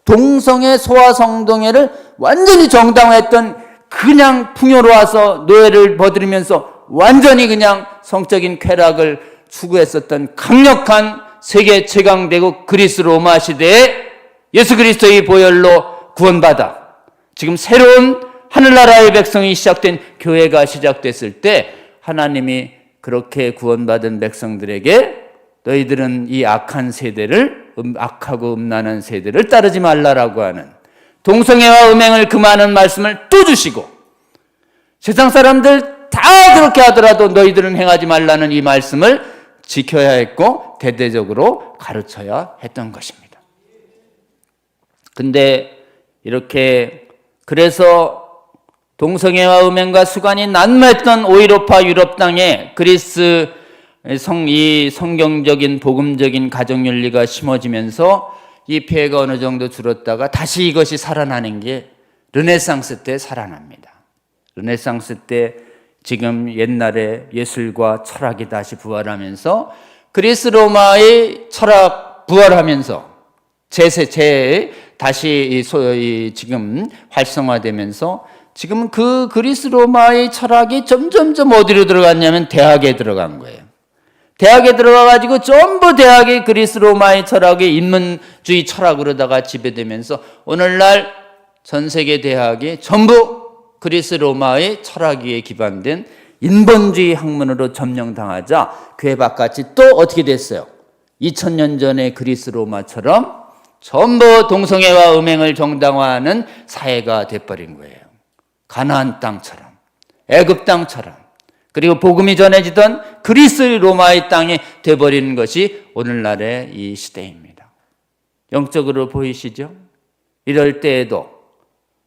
동성애, 소아 성동애를 완전히 정당화했던 그냥 풍요로워서 노예를 버들이면서 완전히 그냥 성적인 쾌락을 추구했었던 강력한 세계 최강대국 그리스 로마 시대에 예수 그리스도의 보혈로 구원받아 지금 새로운 하늘나라의 백성이 시작된 교회가 시작됐을 때 하나님이 그렇게 구원받은 백성들에게 너희들은 이 악한 세대를 악하고 음란한 세대를 따르지 말라라고 하는 동성애와 음행을 금하는 말씀을 또 주시고 세상 사람들 다 그렇게 하더라도 너희들은 행하지 말라는 이 말씀을 지켜야 했고 대대적으로 가르쳐야 했던 것입니다. 근데 이렇게 그래서 동성애와 음행과 수관이 난무했던 오이로파 유럽 땅에 그리스 이 성경적인 복음적인 가정윤리가 심어지면서 이 피해가 어느 정도 줄었다가 다시 이것이 살아나는 게 르네상스 때 살아납니다. 르네상스 때 지금 옛날에 예술과 철학이 다시 부활하면서 그리스 로마의 철학 부활하면서 다시 지금 활성화되면서 지금 그 그리스 로마의 철학이 점점점 어디로 들어갔냐면 대학에 들어간 거예요. 대학에 들어가가지고 전부 대학이 그리스 로마의 철학이 인문주의 철학으로다가 지배되면서 오늘날 전 세계 대학이 전부 그리스 로마의 철학 위에 기반된 인본주의 학문으로 점령당하자 교회 바깥이 또 어떻게 됐어요? 2000년 전에 그리스 로마처럼 전부 동성애와 음행을 정당화하는 사회가 돼버린 거예요. 가나안 땅처럼, 애굽 땅처럼, 그리고 복음이 전해지던 그리스 로마의 땅이 돼버리는 것이 오늘날의 이 시대입니다. 영적으로 보이시죠? 이럴 때에도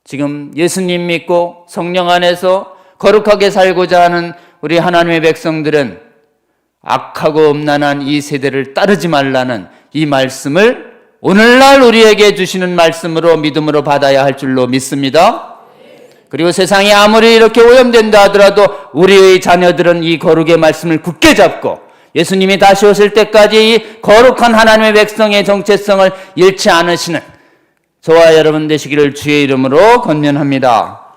지금 예수님 믿고 성령 안에서 거룩하게 살고자 하는 우리 하나님의 백성들은 악하고 음란한 이 세대를 따르지 말라는 이 말씀을 오늘날 우리에게 주시는 말씀으로 믿음으로 받아야 할 줄로 믿습니다. 그리고 세상이 아무리 이렇게 오염된다 하더라도 우리의 자녀들은 이 거룩의 말씀을 굳게 잡고 예수님이 다시 오실 때까지 이 거룩한 하나님의 백성의 정체성을 잃지 않으시는 저와 여러분 되시기를 주의 이름으로 권면합니다.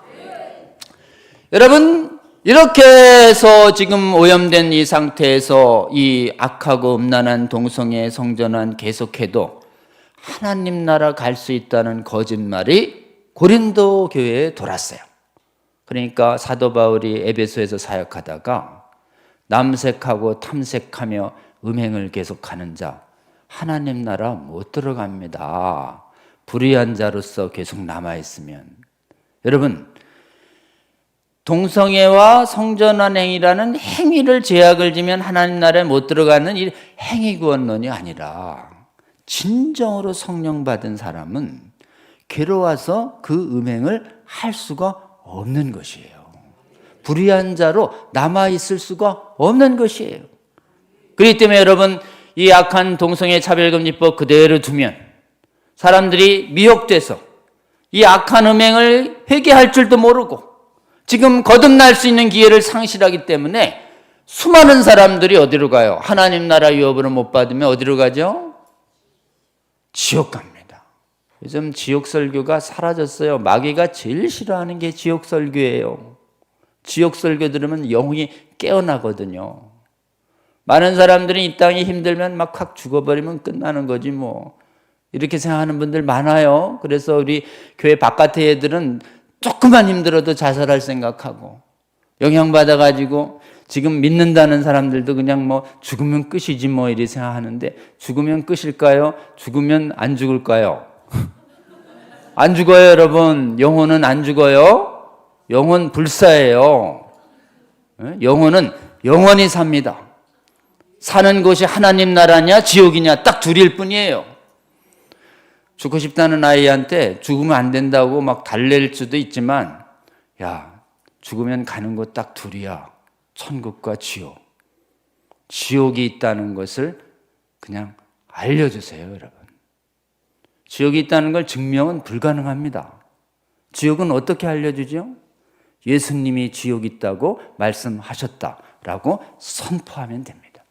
여러분, 이렇게 해서 지금 오염된 이 상태에서 이 악하고 음란한 동성애 성전환 계속해도 하나님 나라 갈 수 있다는 거짓말이 고린도 교회에 돌았어요. 그러니까 사도 바울이 에베소에서 사역하다가 남색하고 탐색하며 음행을 계속하는 자 하나님 나라 못 들어갑니다. 불의한 자로서 계속 남아있으면. 여러분, 동성애와 성전환 행위라는 행위를 제약을 지면 하나님 나라에 못 들어가는 이 행위구원론이 아니라 진정으로 성령 받은 사람은 괴로워서 그 음행을 할 수가 없는 것이에요. 불의한 자로 남아있을 수가 없는 것이에요. 그렇기 때문에 여러분, 이 악한 동성애 차별금지법 그대로 두면 사람들이 미혹돼서 이 악한 음행을 회개할 줄도 모르고 지금 거듭날 수 있는 기회를 상실하기 때문에 수많은 사람들이 어디로 가요? 하나님 나라 유업으로 못 받으면 어디로 가죠? 지옥 갑니다. 요즘 지옥 설교가 사라졌어요. 마귀가 제일 싫어하는 게 지옥 설교예요. 지옥 설교 들으면 영혼이 깨어나거든요. 많은 사람들이 이 땅이 힘들면 막 확 죽어버리면 끝나는 거지 뭐. 이렇게 생각하는 분들 많아요. 그래서 우리 교회 바깥의 애들은 조금만 힘들어도 자살할 생각하고 영향받아가지고 지금 믿는다는 사람들도 그냥 뭐 죽으면 끝이지 뭐 이렇게 생각하는데 죽으면 끝일까요? 죽으면 안 죽을까요? 안 죽어요, 여러분. 영혼은 안 죽어요. 영혼 불사예요. 영혼은 영원히 삽니다. 사는 곳이 하나님 나라냐 지옥이냐 딱 둘일 뿐이에요. 죽고 싶다는 아이한테 죽으면 안 된다고 막 달랠 수도 있지만 야, 죽으면 가는 곳 딱 둘이야. 천국과 지옥. 지옥이 있다는 것을 그냥 알려주세요, 여러분. 지옥이 있다는 걸 증명은 불가능합니다. 지옥은 어떻게 알려주죠? 예수님이 지옥이 있다고 말씀하셨다라고 선포하면 됩니다.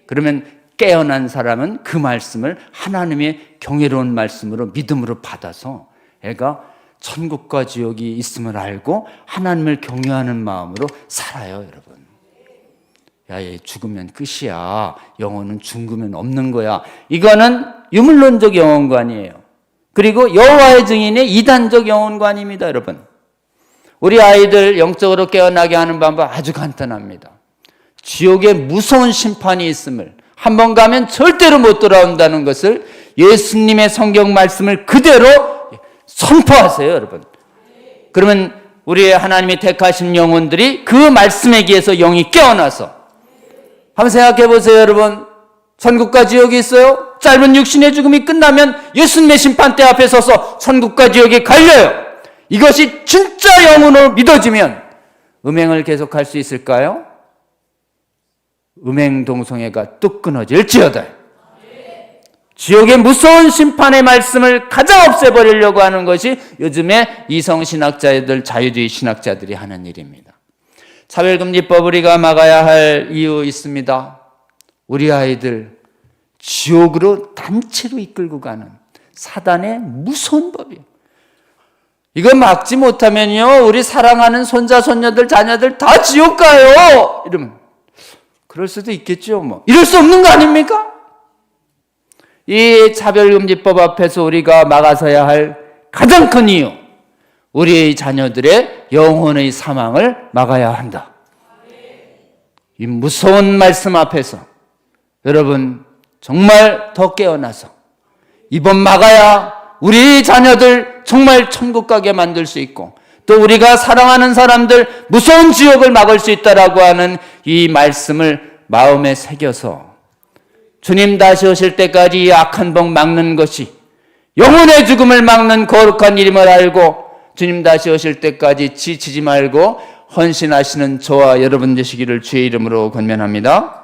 그러면 깨어난 사람은 그 말씀을 하나님의 경외로운 말씀으로 믿음으로 받아서 애가 천국과 지옥이 있음을 알고 하나님을 경외하는 마음으로 살아요, 여러분. 야, 얘 죽으면 끝이야. 영혼은 죽으면 없는 거야. 이거는 유물론적 영혼관이에요. 그리고 여호와의 증인의 이단적 영혼관입니다, 여러분. 우리 아이들 영적으로 깨어나게 하는 방법 아주 간단합니다. 지옥에 무서운 심판이 있음을 한번 가면 절대로 못 돌아온다는 것을 예수님의 성경 말씀을 그대로 선포하세요, 여러분. 그러면 우리 하나님이 택하신 영혼들이 그 말씀에 기해서 영이 깨어나서 한번 생각해 보세요, 여러분. 천국과 지옥이 있어요. 짧은 육신의 죽음이 끝나면 예수님의 심판대 앞에 서서 천국과 지옥에 갈려요. 이것이 진짜 영혼으로 믿어지면 음행을 계속할 수 있을까요? 음행 동성애가 뚝 끊어질지어다. 지옥의 무서운 심판의 말씀을 가장 없애버리려고 하는 것이 요즘에 이성신학자들, 자유주의 신학자들이 하는 일입니다. 차별금지법 우리가 막아야 할 이유 있습니다. 우리 아이들 지옥으로 단체로 이끌고 가는 사단의 무서운 법이에요. 이거 막지 못하면요, 우리 사랑하는 손자, 손녀들, 자녀들 다 지옥 가요. 이러면 그럴 수도 있겠죠. 뭐 이럴 수 없는 거 아닙니까? 이 차별금지법 앞에서 우리가 막아서야 할 가장 큰 이유, 우리의 자녀들의 영혼의 사망을 막아야 한다. 이 무서운 말씀 앞에서 여러분 정말 더 깨어나서 이번 막아야 우리 자녀들 정말 천국 가게 만들 수 있고 또 우리가 사랑하는 사람들 무서운 지옥을 막을 수 있다라고 하는 이 말씀을 마음에 새겨서 주님 다시 오실 때까지 이 악한 법 막는 것이 영혼의 죽음을 막는 거룩한 일임을 알고 주님 다시 오실 때까지 지치지 말고 헌신하시는 저와 여러분 되시기를 주의 이름으로 권면합니다.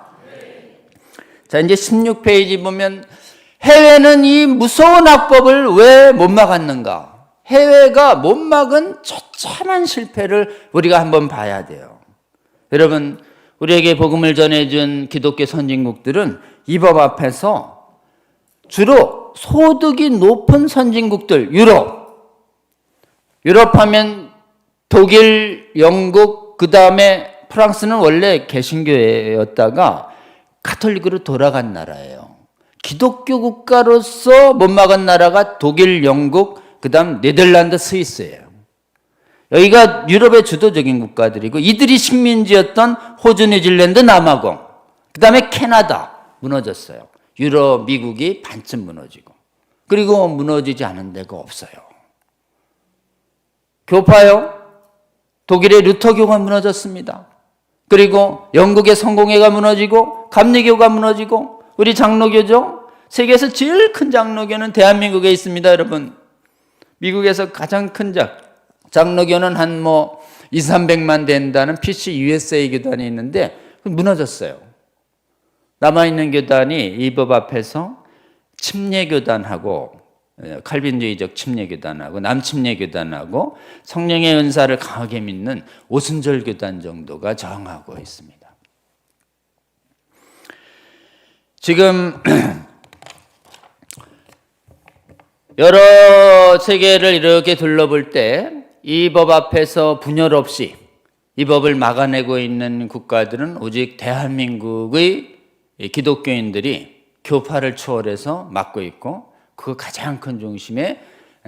자, 이제 16페이지 보면 해외는 이 무서운 악법을 왜 못 막았는가? 해외가 못 막은 처참한 실패를 우리가 한번 봐야 돼요. 여러분, 우리에게 복음을 전해준 기독교 선진국들은 이 법 앞에서 주로 소득이 높은 선진국들, 유럽 하면 독일, 영국, 그 다음에 프랑스는 원래 개신교였다가 가톨릭으로 돌아간 나라예요. 기독교 국가로서 못 막은 나라가 독일, 영국, 그 다음 네덜란드, 스위스예요. 여기가 유럽의 주도적인 국가들이고 이들이 식민지였던 호주, 뉴질랜드, 남아공, 그 다음에 캐나다 무너졌어요. 유럽, 미국이 반쯤 무너지고 그리고 무너지지 않은 데가 없어요. 교파요. 독일의 루터교가 무너졌습니다. 그리고 영국의 성공회가 무너지고 감리교가 무너지고 우리 장로교죠. 세계에서 제일 큰 장로교는 대한민국에 있습니다, 여러분. 미국에서 가장 큰 장로교는 한 200~300만 된다는 PC USA 교단이 있는데 무너졌어요. 남아있는 교단이 이 법 앞에서 침례교단하고 칼빈주의적 침례교단하고 남침례교단하고 성령의 은사를 강하게 믿는 오순절 교단 정도가 저항하고 있습니다. 지금 여러 세계를 이렇게 둘러볼 때 이 법 앞에서 분열 없이 이 법을 막아내고 있는 국가들은 오직 대한민국의 기독교인들이 교파를 초월해서 막고 있고 그 가장 큰 중심에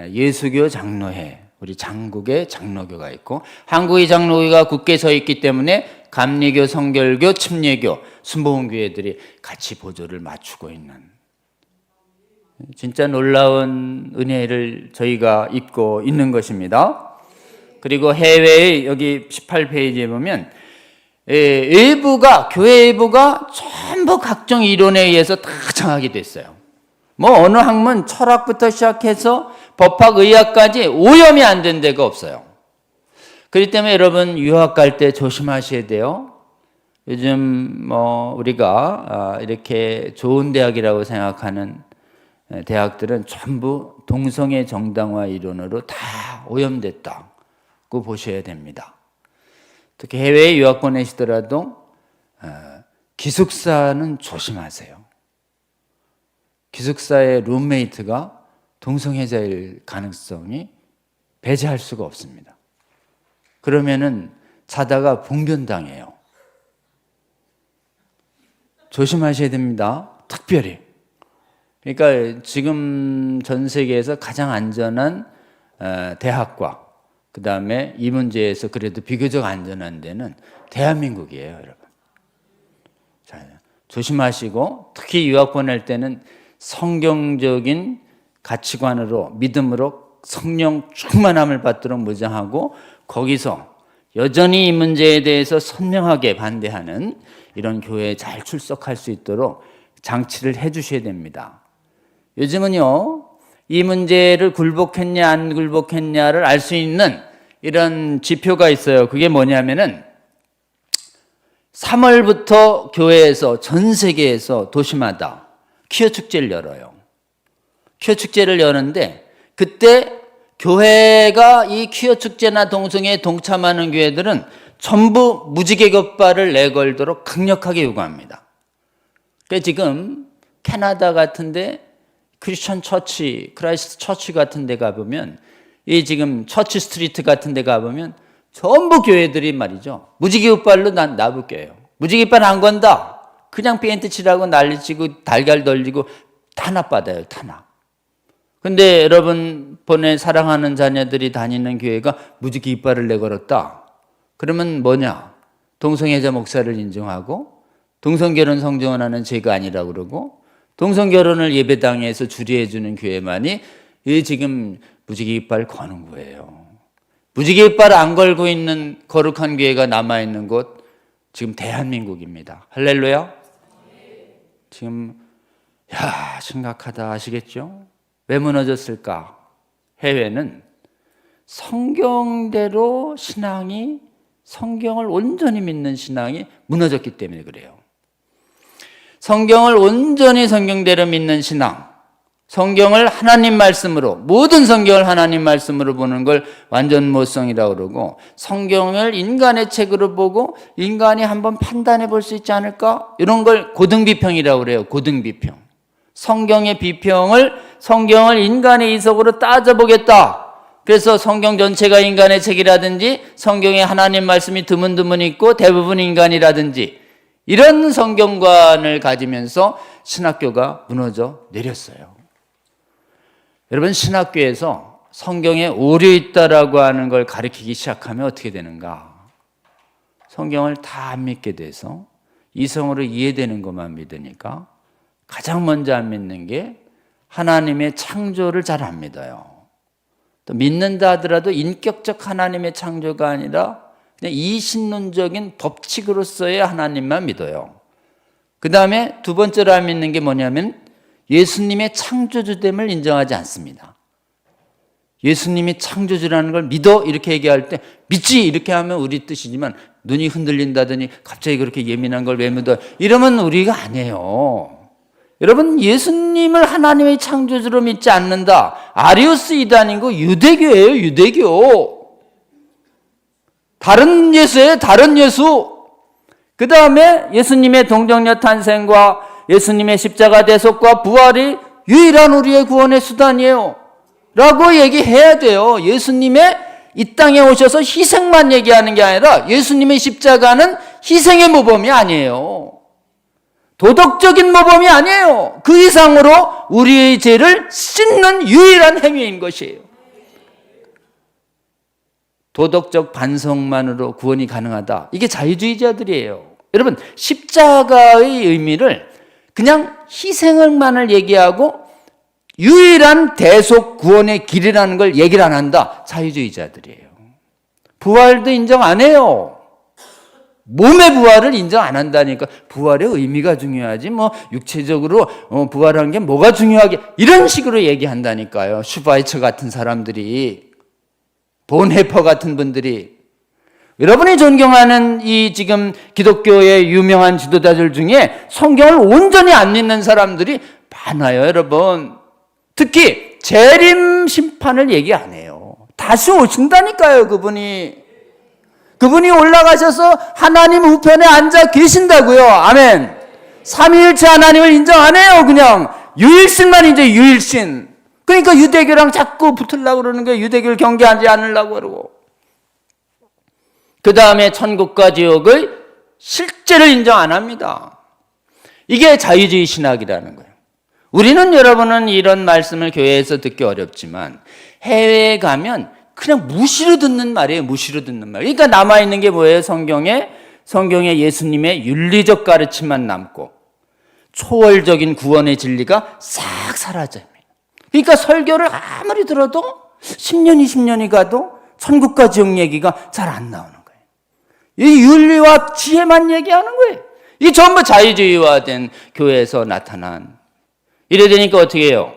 예수교 장로회, 우리 장국의 장로교가 있고 한국의 장로교가 굳게 서 있기 때문에 감리교, 성결교, 침례교, 순복음교회들이 같이 보조를 맞추고 있는 진짜 놀라운 은혜를 저희가 입고 있는 것입니다. 그리고 해외의 여기 18페이지에 보면 일부가 교회 일부가 전부 각종 이론에 의해서 다 정하게 됐어요. 어느 학문 철학부터 시작해서 법학, 의학까지 오염이 안 된 데가 없어요. 그렇기 때문에 여러분 유학 갈 때 조심하셔야 돼요. 요즘 우리가 이렇게 좋은 대학이라고 생각하는 대학들은 전부 동성애 정당화 이론으로 다 오염됐다고 보셔야 됩니다. 특히 해외에 유학 보내시더라도 기숙사는 조심하세요. 기숙사의 룸메이트가 동성애자일 가능성이 배제할 수가 없습니다. 그러면은 자다가 봉변당해요. 조심하셔야 됩니다. 특별히. 그러니까 지금 전 세계에서 가장 안전한 대학과 그 다음에 이 문제에서 그래도 비교적 안전한 데는 대한민국이에요, 여러분. 자, 조심하시고 특히 유학 보낼 때는 성경적인 가치관으로 믿음으로 성령 충만함을 받도록 무장하고 거기서 여전히 이 문제에 대해서 선명하게 반대하는 이런 교회에 잘 출석할 수 있도록 장치를 해 주셔야 됩니다. 요즘은요, 이 문제를 굴복했냐 안 굴복했냐를 알 수 있는 이런 지표가 있어요. 그게 뭐냐면은 3월부터 교회에서 전 세계에서 도시마다 퀴어 축제를 열어요. 퀴어 축제를 여는데 그때 교회가 이 퀴어 축제나 동성애에 동참하는 교회들은 전부 무지개급발을 내걸도록 강력하게 요구합니다. 그러니까 지금 캐나다 같은데 크리스천 처치, 크라이스트 처치 같은 데 가보면 이 지금 처치 스트리트 같은 데 가보면 전부 교회들이 말이죠. 무지개급발로 나붙겨요. 무지개급발 안 건다. 그냥 페인트 칠하고 난리치고 달걀 덜리고 탄압받아요. 탄압. 근데 여러분 번에 사랑하는 자녀들이 다니는 교회가 무지개급발을 내걸었다. 그러면 뭐냐? 동성애자 목사를 인정하고 동성결혼 성정원하는 죄가 아니라고 그러고 동성결혼을 예배당에서 주례해주는 교회만이 이 지금 무지개깃발 거는 거예요. 무지개깃발 안 걸고 있는 거룩한 교회가 남아있는 곳 지금 대한민국입니다. 할렐루야. 지금 심각하다 아시겠죠? 왜 무너졌을까? 해외는 성경대로 신앙이 성경을 온전히 믿는 신앙이 무너졌기 때문에 그래요. 성경을 온전히 성경대로 믿는 신앙, 성경을 하나님 말씀으로, 모든 성경을 하나님 말씀으로 보는 걸 완전모성이라고 그러고, 성경을 인간의 책으로 보고 인간이 한번 판단해 볼 수 있지 않을까? 이런 걸 고등비평이라고 그래요. 고등비평. 성경의 비평을, 성경을 인간의 이석으로 따져보겠다. 그래서 성경 전체가 인간의 책이라든지 성경에 하나님 말씀이 드문드문 있고 대부분 인간이라든지 이런 성경관을 가지면서 신학교가 무너져 내렸어요. 여러분, 신학교에서 성경에 오류 있다라고 하는 걸 가르치기 시작하면 어떻게 되는가? 성경을 다 안 믿게 돼서 이성으로 이해되는 것만 믿으니까 가장 먼저 안 믿는 게 하나님의 창조를 잘 안 믿어요. 또 믿는다 하더라도 인격적 하나님의 창조가 아니라 그냥 이신론적인 법칙으로서의 하나님만 믿어요. 그 다음에 두 번째로 안 믿는 게 뭐냐면 예수님의 창조주됨을 인정하지 않습니다. 예수님이 창조주라는 걸 믿어 이렇게 얘기할 때 믿지 이렇게 하면 우리 뜻이지만 눈이 흔들린다더니 갑자기 그렇게 예민한 걸 왜 믿어 이러면 우리가 아니에요. 여러분, 예수님을 하나님의 창조주로 믿지 않는다. 아리우스 이단이고 유대교예요. 유대교. 다른 예수예요. 다른 예수. 그 다음에 예수님의 동정녀 탄생과 예수님의 십자가 대속과 부활이 유일한 우리의 구원의 수단이에요 라고 얘기해야 돼요. 예수님의 이 땅에 오셔서 희생만 얘기하는 게 아니라 예수님의 십자가는 희생의 모범이 아니에요. 도덕적인 모범이 아니에요. 그 이상으로 우리의 죄를 씻는 유일한 행위인 것이에요. 도덕적 반성만으로 구원이 가능하다. 이게 자유주의자들이에요. 여러분, 십자가의 의미를 그냥 희생을만을 얘기하고 유일한 대속 구원의 길이라는 걸 얘기를 안 한다. 자유주의자들이에요. 부활도 인정 안 해요. 몸의 부활을 인정 안 한다니까. 부활의 의미가 중요하지 뭐 육체적으로 부활한 게 뭐가 중요하게 이런 식으로 얘기한다니까요. 슈바이처 같은 사람들이, 본헤퍼 같은 분들이. 여러분이 존경하는 이 지금 기독교의 유명한 지도자들 중에 성경을 온전히 안 믿는 사람들이 많아요, 여러분. 특히 재림 심판을 얘기 안 해요. 다시 오신다니까요, 그분이. 그분이 올라가셔서 하나님 우편에 앉아 계신다고요. 아멘. 삼위일체 하나님을 인정 안 해요. 그냥 유일신만 이제 유일신. 그러니까 유대교랑 자꾸 붙으려고 그러는 거예요. 유대교를 경계하지 않으려고 그러고. 그 다음에 천국과 지옥의 실제를 인정 안 합니다. 이게 자유주의 신학이라는 거예요. 우리는, 여러분은 이런 말씀을 교회에서 듣기 어렵지만 해외에 가면 그냥 무시로 듣는 말이에요. 무시로 듣는 말. 그러니까 남아있는 게 뭐예요? 성경에 예수님의 윤리적 가르침만 남고 초월적인 구원의 진리가 싹 사라져요. 그러니까 설교를 아무리 들어도 10년, 20년이 가도 천국과 지옥 얘기가 잘 안 나오는 거예요. 이 윤리와 지혜만 얘기하는 거예요. 이게 전부 자유주의화된 교회에서 나타난. 이래 되니까 어떻게 해요?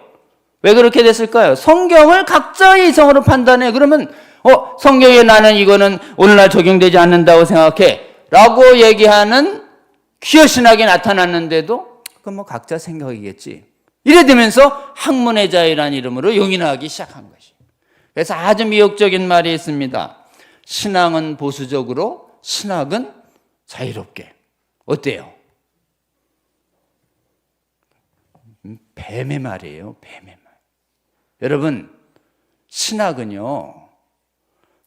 왜 그렇게 됐을까요? 성경을 각자의 이성으로 판단해. 그러면 성경에 나는 이거는 오늘날 적용되지 않는다고 생각해 라고 얘기하는 퀴어 신학이 나타났는데도 그건 뭐 각자 생각이겠지. 이래 되면서 학문의 자유라는 이름으로 용인하기 시작한 것이. 그래서 아주 미혹적인 말이 있습니다. 신앙은 보수적으로, 신학은 자유롭게. 어때요? 뱀의 말이에요. 뱀의 말. 여러분, 신학은요,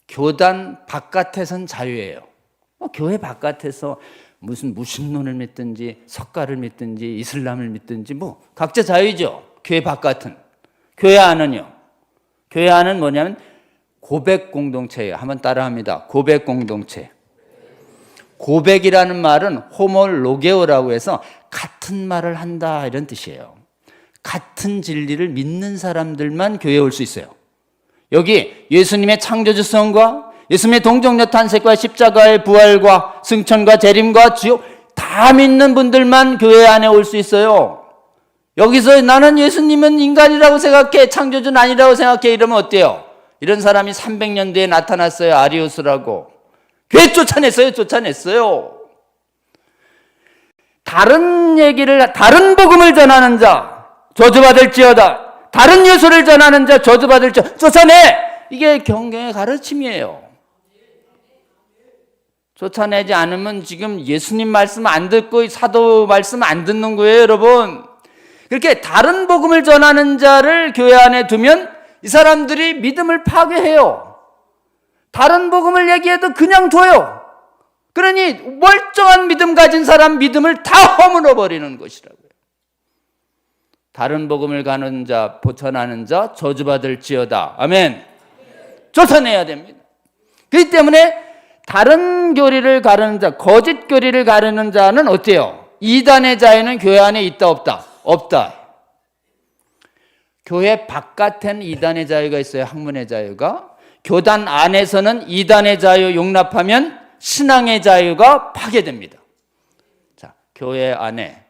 교단 바깥에선 자유예요. 교회 바깥에서 무슨 무신론을 믿든지 석가를 믿든지 이슬람을 믿든지 뭐 각자 자유죠. 교회 바깥은. 교회 안은요. 교회 안은 뭐냐면 고백 공동체예요. 한번 따라합니다. 고백 공동체. 고백이라는 말은 호몰로게오라고 해서 같은 말을 한다 이런 뜻이에요. 같은 진리를 믿는 사람들만 교회에 올 수 있어요. 여기 예수님의 창조주성과 예수님의 동정녀 탄생과 십자가의 부활과 승천과 재림과 지옥 다 믿는 분들만 교회 안에 올 수 있어요. 여기서 나는 예수님은 인간이라고 생각해, 창조주는 아니라고 생각해 이러면 어때요? 이런 사람이 300년대에 나타났어요. 아리우스라고. 교회 쫓아냈어요. 다른 복음을 전하는 자 저주받을지어다. 다른 예수를 전하는 자 저주받을지어다. 쫓아내. 이게 경경의 가르침이에요. 쫓아내지 않으면 지금 예수님 말씀 안 듣고 사도 말씀 안 듣는 거예요, 여러분. 그렇게 다른 복음을 전하는 자를 교회 안에 두면 이 사람들이 믿음을 파괴해요. 다른 복음을 얘기해도 그냥 둬요. 그러니 멀쩡한 믿음 가진 사람 믿음을 다 허물어 버리는 것이라고요. 다른 복음을 가는 자, 전하는 자 저주받을지어다. 아멘. 쫓아내야 됩니다. 그렇기 때문에 다른 교리를 가르는 자, 거짓 교리를 가르는 자는 어때요? 이단의 자유는 교회 안에 있다 없다? 없다. 교회 바깥에는 이단의 자유가 있어요. 학문의 자유가. 교단 안에서는 이단의 자유 용납하면 신앙의 자유가 파괴됩니다. 자, 교회 안에,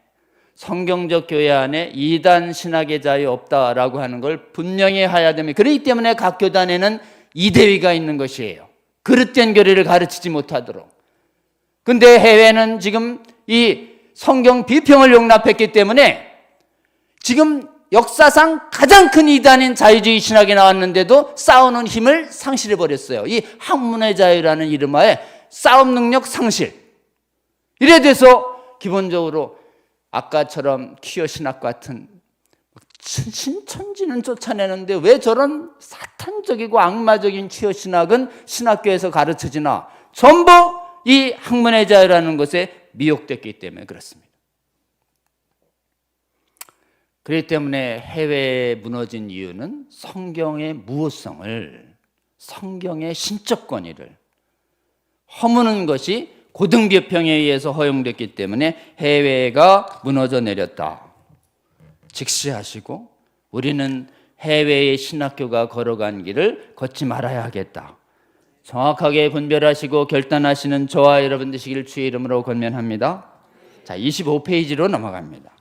성경적 교회 안에 이단 신학의 자유 없다라고 하는 걸 분명히 해야 됩니다. 그렇기 때문에 각 교단에는 이대위가 있는 것이에요. 그릇된 교리를 가르치지 못하도록. 근데 해외는 지금 이 성경 비평을 용납했기 때문에 지금 역사상 가장 큰 이단인 자유주의 신학이 나왔는데도 싸우는 힘을 상실해버렸어요. 이 학문의 자유라는 이름하에 싸움 능력 상실. 이래 돼서 기본적으로 아까처럼 퀴어 신학 같은 신천지는 쫓아내는데 왜 저런 사탄적이고 악마적인 퀴어 신학은 신학교에서 가르쳐지나? 전부 이 학문의 자유라는 것에 미혹됐기 때문에 그렇습니다. 그렇기 때문에 해외에 무너진 이유는 성경의 무호성을, 성경의 신적 권위를 허무는 것이 고등비평에 의해서 허용됐기 때문에 해외가 무너져 내렸다. 직시하시고 우리는 해외의 신학교가 걸어간 길을 걷지 말아야 하겠다. 정확하게 분별하시고 결단하시는 저와 여러분 되시기를 주의 이름으로 권면합니다. 자, 25페이지로 넘어갑니다.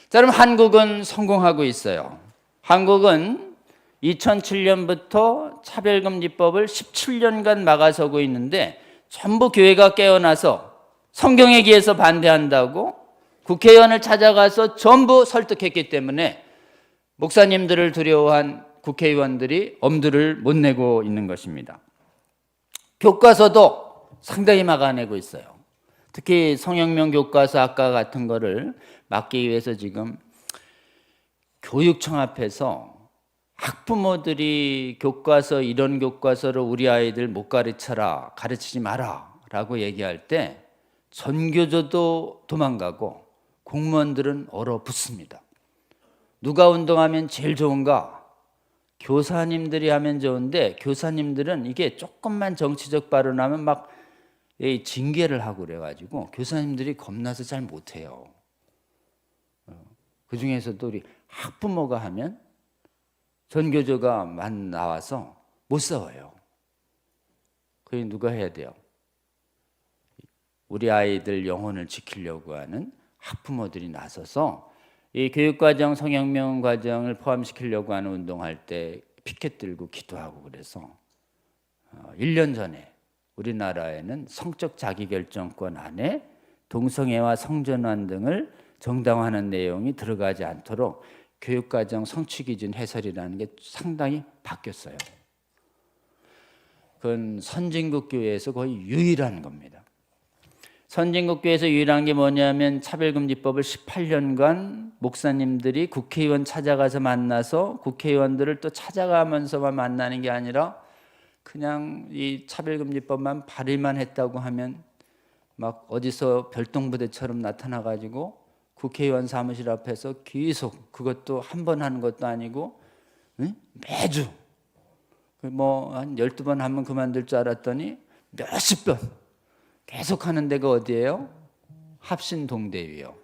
자, 그럼 한국은 성공하고 있어요. 한국은 2007년부터 차별금지법을 17년간 막아서고 있는데 전부 교회가 깨어나서 성경에 기해서 반대한다고 국회의원을 찾아가서 전부 설득했기 때문에 목사님들을 두려워한 국회의원들이 엄두를 못 내고 있는 것입니다. 교과서도 상당히 막아내고 있어요. 특히 성혁명 교과서 아까 같은 거를 막기 위해서 지금 교육청 앞에서 학부모들이 교과서, 이런 교과서를 우리 아이들 못 가르쳐라, 가르치지 마라 라고 얘기할 때 전교조도 도망가고 공무원들은 얼어붙습니다. 누가 운동하면 제일 좋은가? 교사님들이 하면 좋은데 교사님들은 이게 조금만 정치적 발언하면 막 징계를 하고 그래가지고 교사님들이 겁나서 잘 못해요. 그 중에서도 우리 학부모가 하면 전교조가 만 나와서 못 싸워요. 그게 누가 해야 돼요? 우리 아이들 영혼을 지키려고 하는 학부모들이 나서서 이 교육과정, 성혁명 과정을 포함시키려고 하는 운동할 때 피켓 들고 기도하고 그래서 1년 전에 우리나라에는 성적 자기결정권 안에 동성애와 성전환 등을 정당화하는 내용이 들어가지 않도록 교육과정 성취기준 해설이라는 게 상당히 바뀌었어요. 그건 선진국 교회에서 거의 유일한 겁니다. 선진국 교회에서 유일한 게 뭐냐면 차별금지법을 18년간 목사님들이 국회의원 찾아가서 만나서 국회의원들을 또 찾아가면서만 만나는 게 아니라 그냥 이 차별금지법만 발의만 했다고 하면 막 어디서 별똥부대처럼 나타나가지고 국회의원 사무실 앞에서 계속, 그것도 한 번 하는 것도 아니고 매주 뭐 한 12번 하면 그만둘 줄 알았더니 몇십 번 계속 하는 데가 어디예요? 합신동대위요.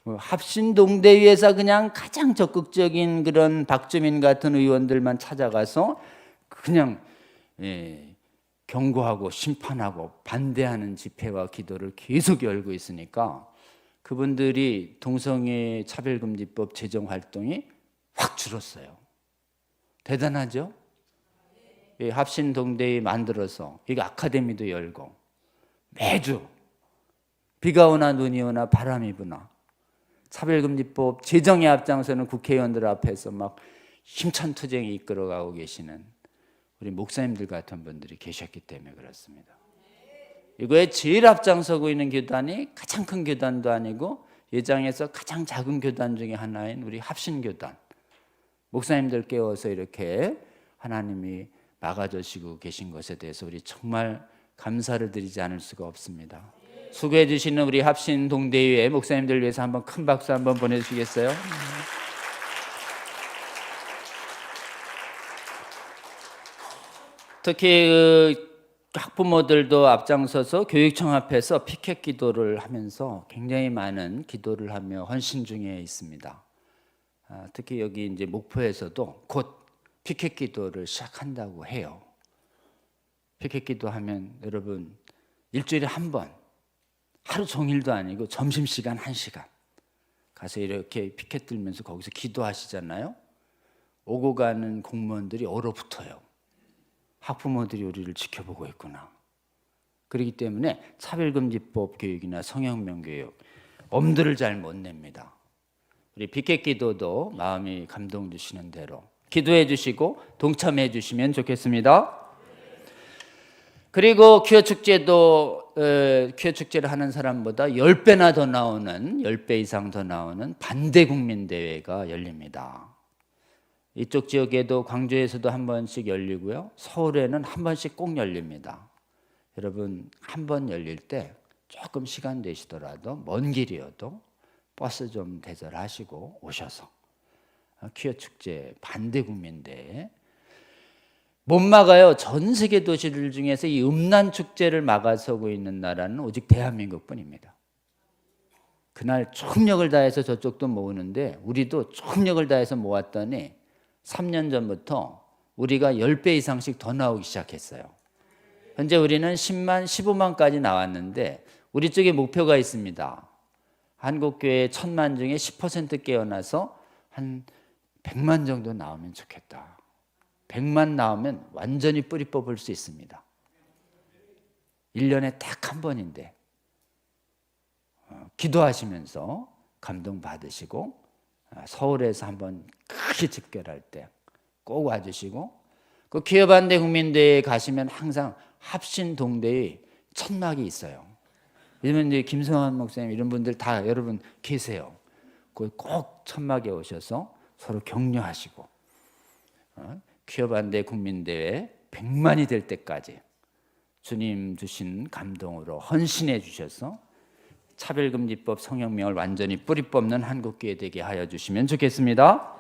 합신동대위에서 그냥 가장 적극적인 그런 박주민 같은 의원들만 찾아가서 그냥 경고하고 심판하고 반대하는 집회와 기도를 계속 열고 있으니까 그분들이 동성애 차별금지법 제정 활동이 확 줄었어요. 대단하죠? 합신동대회 만들어서 이게 아카데미도 열고 매주 비가 오나 눈이 오나 바람이 부나 차별금지법 제정에 앞장서는 국회의원들 앞에서 막 힘찬 투쟁이 이끌어가고 계시는 우리 목사님들 같은 분들이 계셨기 때문에 그렇습니다. 이거에 제일 앞장서고 있는 교단이 가장 큰 교단도 아니고 예장에서 가장 작은 교단 중에 하나인 우리 합신교단. 목사님들 깨워서 이렇게 하나님이 막아주시고 계신 것에 대해서 우리 정말 감사를 드리지 않을 수가 없습니다. 수고해 주시는 우리 합신 동대회 목사님들 위해서 한번 큰 박수 한번 보내주시겠어요? 특히 학부모들도 앞장서서 교육청 앞에서 피켓 기도를 하면서 굉장히 많은 기도를 하며 헌신 중에 있습니다. 특히 여기 이제 목포에서도 곧 피켓 기도를 시작한다고 해요. 피켓 기도하면 여러분 일주일에 한 번, 하루 종일도 아니고 점심시간 1시간 가서 이렇게 피켓 들면서 거기서 기도하시잖아요. 오고 가는 공무원들이 얼어붙어요. 학부모들이 우리를 지켜보고 있구나. 그렇기 때문에 차별금지법 교육이나 성혁명 교육 엄두를 잘 못 냅니다. 우리 피켓 기도도 마음이 감동 주시는 대로 기도해 주시고 동참해 주시면 좋겠습니다. 그리고 퀴어 축제도 퀴어 축제를 하는 사람보다 10배나 더 나오는 10배 이상 더 나오는 반대 국민 대회가 열립니다. 이쪽 지역에도 광주에서도 한 번씩 열리고요. 서울에는 한 번씩 꼭 열립니다. 여러분 한 번 열릴 때 조금 시간 되시더라도 먼 길이어도 버스 좀 대절하시고 오셔서 퀴어 축제 반대 국민대회 못 막아요. 전 세계 도시들 중에서 이 음란 축제를 막아서고 있는 나라는 오직 대한민국뿐입니다. 그날 총력을 다해서 저쪽도 모으는데 우리도 총력을 다해서 모았더니 3년 전부터 우리가 10배 이상씩 더 나오기 시작했어요. 현재 우리는 10만, 15만까지 나왔는데 우리 쪽에 목표가 있습니다. 한국교회 1000만 중에 10% 깨어나서 한 100만 정도 나오면 좋겠다. 100만 나오면 완전히 뿌리 뽑을 수 있습니다. 1년에 딱 한 번인데 기도하시면서 감동받으시고 서울에서 한번 크게 집결할 때 꼭 와주시고 그 퀴어 반대 국민대회에 가시면 항상 합신 동대회 천막이 있어요. 왜냐면 이제 김성환 목사님 이런 분들 다 여러분 계세요. 꼭 천막에 오셔서 서로 격려하시고 퀴어 반대 국민대회 100만이 될 때까지 주님 주신 감동으로 헌신해 주셔서 차별금지법 성혁명을 완전히 뿌리 뽑는 한국교회 되게 하여 주시면 좋겠습니다.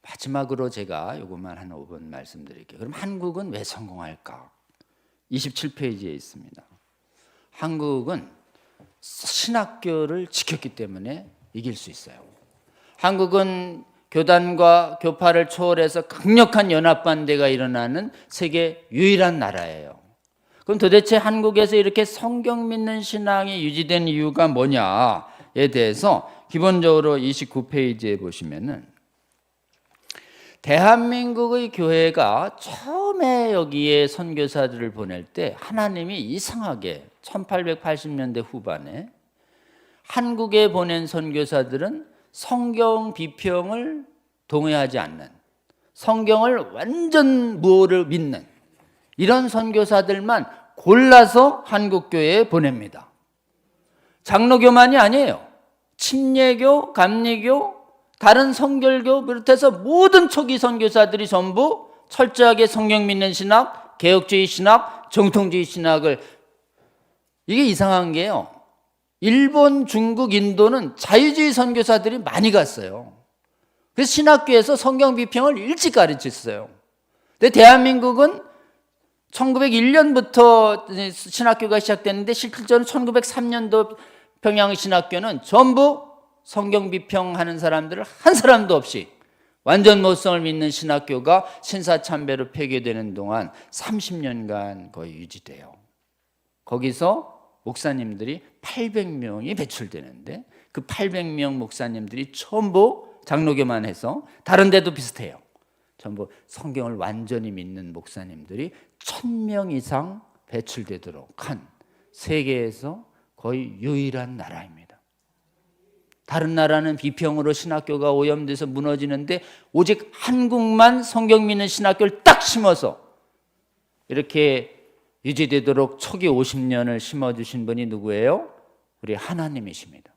마지막으로 제가 요것만 한 5분 말씀드릴게요. 그럼 한국은 왜 성공할까? 27페이지에 있습니다. 한국은 신학교를 지켰기 때문에 이길 수 있어요. 한국은 교단과 교파를 초월해서 강력한 연합반대가 일어나는 세계 유일한 나라예요. 그럼 도대체 한국에서 이렇게 성경 믿는 신앙이 유지된 이유가 뭐냐에 대해서 기본적으로 29페이지에 보시면은 대한민국의 교회가 처음에 여기에 선교사들을 보낼 때 하나님이 이상하게 1880년대 후반에 한국에 보낸 선교사들은 성경 비평을 동의하지 않는, 성경을 완전 무어를 믿는 이런 선교사들만 골라서 한국교회에 보냅니다. 장로교만이 아니에요. 침례교, 감리교, 다른 성결교 비롯해서 모든 초기 선교사들이 전부 철저하게 성경 믿는 신학, 개혁주의 신학, 정통주의 신학을 이게 이상한 게요. 일본, 중국, 인도는 자유주의 선교사들이 많이 갔어요. 그래서 신학교에서 성경 비평을 일찍 가르쳤어요. 근데 대한민국은 1901년부터 신학교가 시작됐는데 실질적으로 1903년도 평양신학교는 전부 성경 비평하는 사람들을 한 사람도 없이 완전 모성을 믿는 신학교가 신사참배로 폐교되는 동안 30년간 거의 유지돼요. 거기서 목사님들이 800명이 배출되는데 그 800명 목사님들이 전부 장로교만 해서 다른 데도 비슷해요. 전부 성경을 완전히 믿는 목사님들이 1000명 이상 배출되도록 한 세계에서 거의 유일한 나라입니다. 다른 나라는 비평으로 신학교가 오염돼서 무너지는데 오직 한국만 성경 믿는 신학교를 딱 심어서 이렇게 유지되도록 초기 50년을 심어주신 분이 누구예요? 우리 하나님이십니다.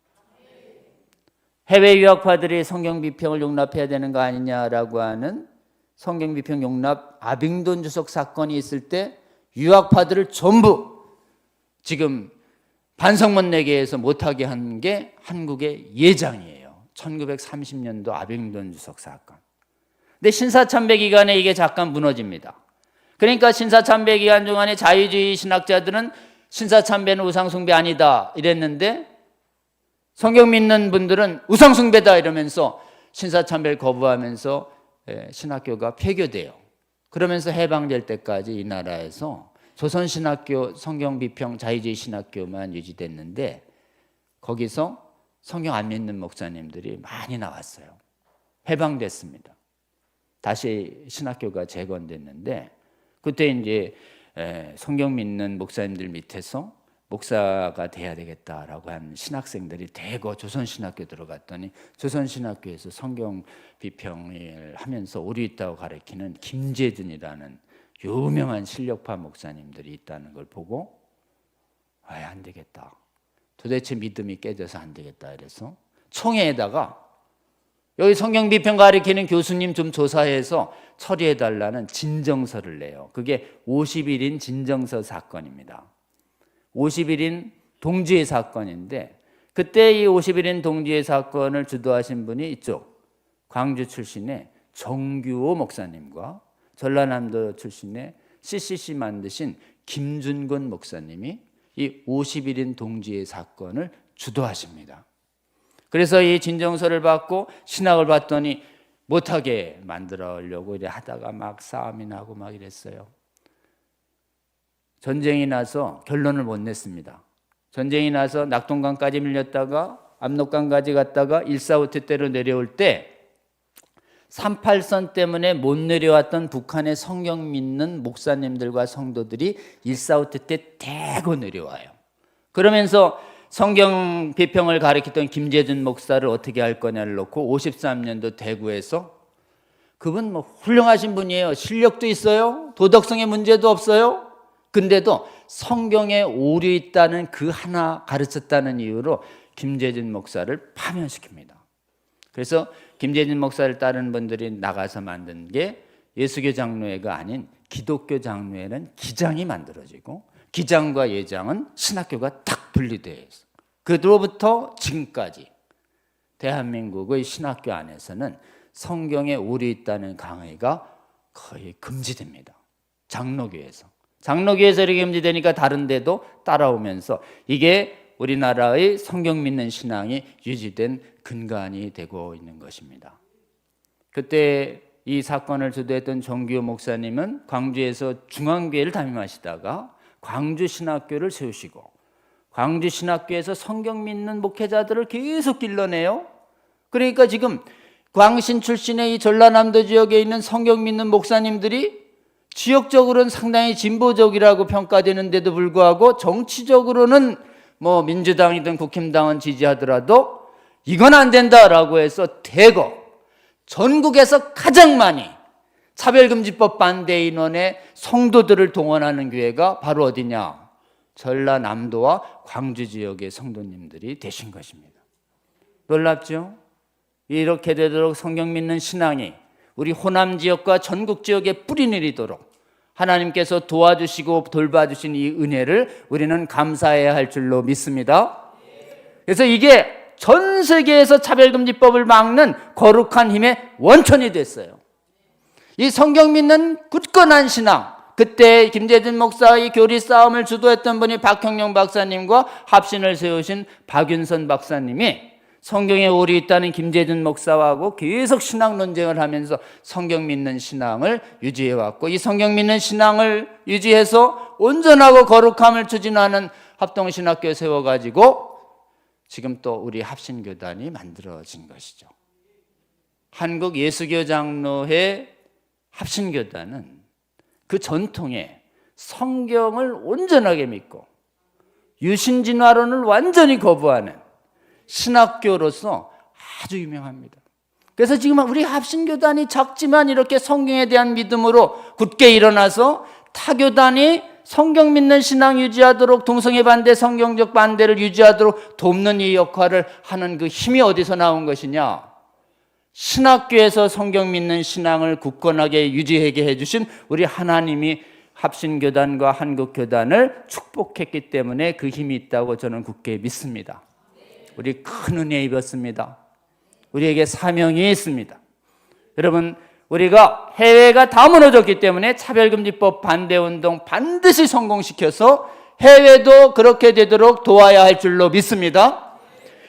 해외 유학파들이 성경 비평을 용납해야 되는 거 아니냐라고 하는 성경 비평 용납 아빙돈 주석 사건이 있을 때 유학파들을 전부 지금 반성문 내게 해서 못하게 한 게 한국의 예장이에요. 1930년도 아빙돈 주석 사건. 근데 신사참배 기간에 이게 잠깐 무너집니다. 그러니까 신사참배 기간 동안에 자유주의 신학자들은 신사참배는 우상숭배 아니다 이랬는데 성경 믿는 분들은 우상숭배다 이러면서 신사참배를 거부하면서 신학교가 폐교돼요. 그러면서 해방될 때까지 이 나라에서 조선신학교 성경비평 자유주의 신학교만 유지됐는데 거기서 성경 안 믿는 목사님들이 많이 나왔어요. 해방됐습니다. 다시 신학교가 재건됐는데 그때 이제 성경 믿는 목사님들 밑에서 목사가 돼야 되겠다라고 한 신학생들이 대거 조선신학교 들어갔더니 조선신학교에서 성경 비평을 하면서 오류 있다고 가르치는 김재준이라는 유명한 실력파 목사님들이 있다는 걸 보고 안 되겠다. 도대체 믿음이 깨져서 안 되겠다. 그래서 총회에다가 여기 성경 비평 가르치는 교수님 좀 조사해서 처리해달라는 진정서를 내요. 그게 50일인 진정서 사건입니다. 50일인 동지의 사건인데 그때 이 50일인 동지의 사건을 주도하신 분이 이쪽 광주 출신의 정규호 목사님과 전라남도 출신의 CCC 만드신 김준권 목사님이 이 50일인 동지의 사건을 주도하십니다. 그래서 이 진정서를 받고 신학을 받더니 못하게 만들어려고 이래 하다가 막 싸움이 나고 막 이랬어요. 전쟁이 나서 결론을 못 냈습니다. 전쟁이 나서 낙동강까지 밀렸다가 압록강까지 갔다가 일사후퇴 때로 내려올 때 38선 때문에 못 내려왔던 북한의 성경 믿는 목사님들과 성도들이 일사후퇴 때 대거 내려와요. 그러면서 성경 비평을 가르쳤던 김재준 목사를 어떻게 할 거냐를 놓고 53년도 대구에서 그분 뭐 훌륭하신 분이에요. 실력도 있어요. 도덕성의 문제도 없어요. 근데도 성경에 오류 있다는 그 하나 가르쳤다는 이유로 김재준 목사를 파면시킵니다. 그래서 김재준 목사를 따르는 분들이 나가서 만든 게 예수교 장로회가 아닌 기독교 장로회는 기장이 만들어지고 기장과 예장은 신학교가 딱 분리되어 있어요. 그로부터 지금까지 대한민국의 신학교 안에서는 성경에 오류 있다는 강의가 거의 금지됩니다. 장로교에서 이렇게 금지되니까 다른 데도 따라오면서 이게 우리나라의 성경 믿는 신앙이 유지된 근간이 되고 있는 것입니다. 그때 이 사건을 주도했던 정규호 목사님은 광주에서 중앙교회를 담임하시다가 광주 신학교를 세우시고 광주 신학교에서 성경 믿는 목회자들을 계속 길러내요. 그러니까 지금 광신 출신의 이 전라남도 지역에 있는 성경 믿는 목사님들이 지역적으로는 상당히 진보적이라고 평가되는데도 불구하고 정치적으로는 뭐 민주당이든 국힘당은 지지하더라도 이건 안 된다라고 해서 대거 전국에서 가장 많이 차별금지법 반대 인원의 성도들을 동원하는 교회가 바로 어디냐? 전라남도와 광주 지역의 성도님들이 되신 것입니다. 놀랍죠? 이렇게 되도록 성경 믿는 신앙이 우리 호남 지역과 전국 지역에 뿌리 내리도록 하나님께서 도와주시고 돌봐주신 이 은혜를 우리는 감사해야 할 줄로 믿습니다. 그래서 이게 전 세계에서 차별금지법을 막는 거룩한 힘의 원천이 됐어요. 이 성경 믿는 굳건한 신앙, 그때 김재준 목사의 교리 싸움을 주도했던 분이 박형룡 박사님과 합신을 세우신 박윤선 박사님이 성경에 오류 있다는 김재준 목사하고 계속 신학 논쟁을 하면서 성경 믿는 신앙을 유지해왔고 이 성경 믿는 신앙을 유지해서 온전하고 거룩함을 추진하는 합동신학교 세워가지고 지금 또 우리 합신교단이 만들어진 것이죠. 한국 예수교 장로회 합신교단은 그 전통에 성경을 온전하게 믿고 유신진화론을 완전히 거부하는 신학교로서 아주 유명합니다. 그래서 지금 우리 합신교단이 작지만 이렇게 성경에 대한 믿음으로 굳게 일어나서 타교단이 성경 믿는 신앙 유지하도록, 동성애 반대, 성경적 반대를 유지하도록 돕는 이 역할을 하는 그 힘이 어디서 나온 것이냐? 신학교에서 성경 믿는 신앙을 굳건하게 유지하게 해주신 우리 하나님이 합신교단과 한국교단을 축복했기 때문에 그 힘이 있다고 저는 굳게 믿습니다. 우리 큰 은혜 입었습니다. 우리에게 사명이 있습니다. 여러분, 우리가 해외가 다 무너졌기 때문에 차별금지법 반대운동 반드시 성공시켜서 해외도 그렇게 되도록 도와야 할 줄로 믿습니다.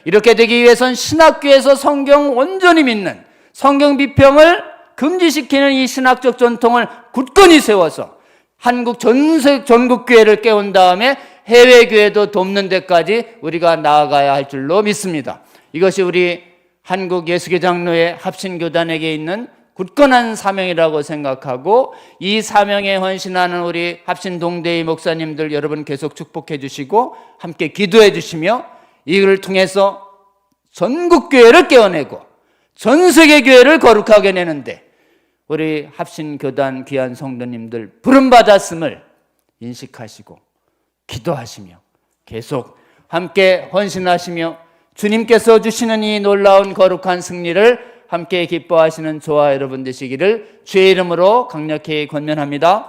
이렇게 되기 위해선 신학교에서 성경 온전히 믿는, 성경 비평을 금지시키는 이 신학적 전통을 굳건히 세워서 한국 전국 교회를 깨운 다음에 해외 교회도 돕는 데까지 우리가 나아가야 할 줄로 믿습니다. 이것이 우리 한국 예수교장로회 합신교단에게 있는 굳건한 사명이라고 생각하고, 이 사명에 헌신하는 우리 합신동대의 목사님들 여러분 계속 축복해 주시고 함께 기도해 주시며, 이를 통해서 전국교회를 깨어내고 전 세계 교회를 거룩하게 내는데 우리 합신교단 귀한 성도님들 부름받았음을 인식하시고 기도하시며 계속 함께 헌신하시며 주님께서 주시는 이 놀라운 거룩한 승리를 함께 기뻐하시는 저와 여러분 되시기를 주의 이름으로 강력히 권면합니다.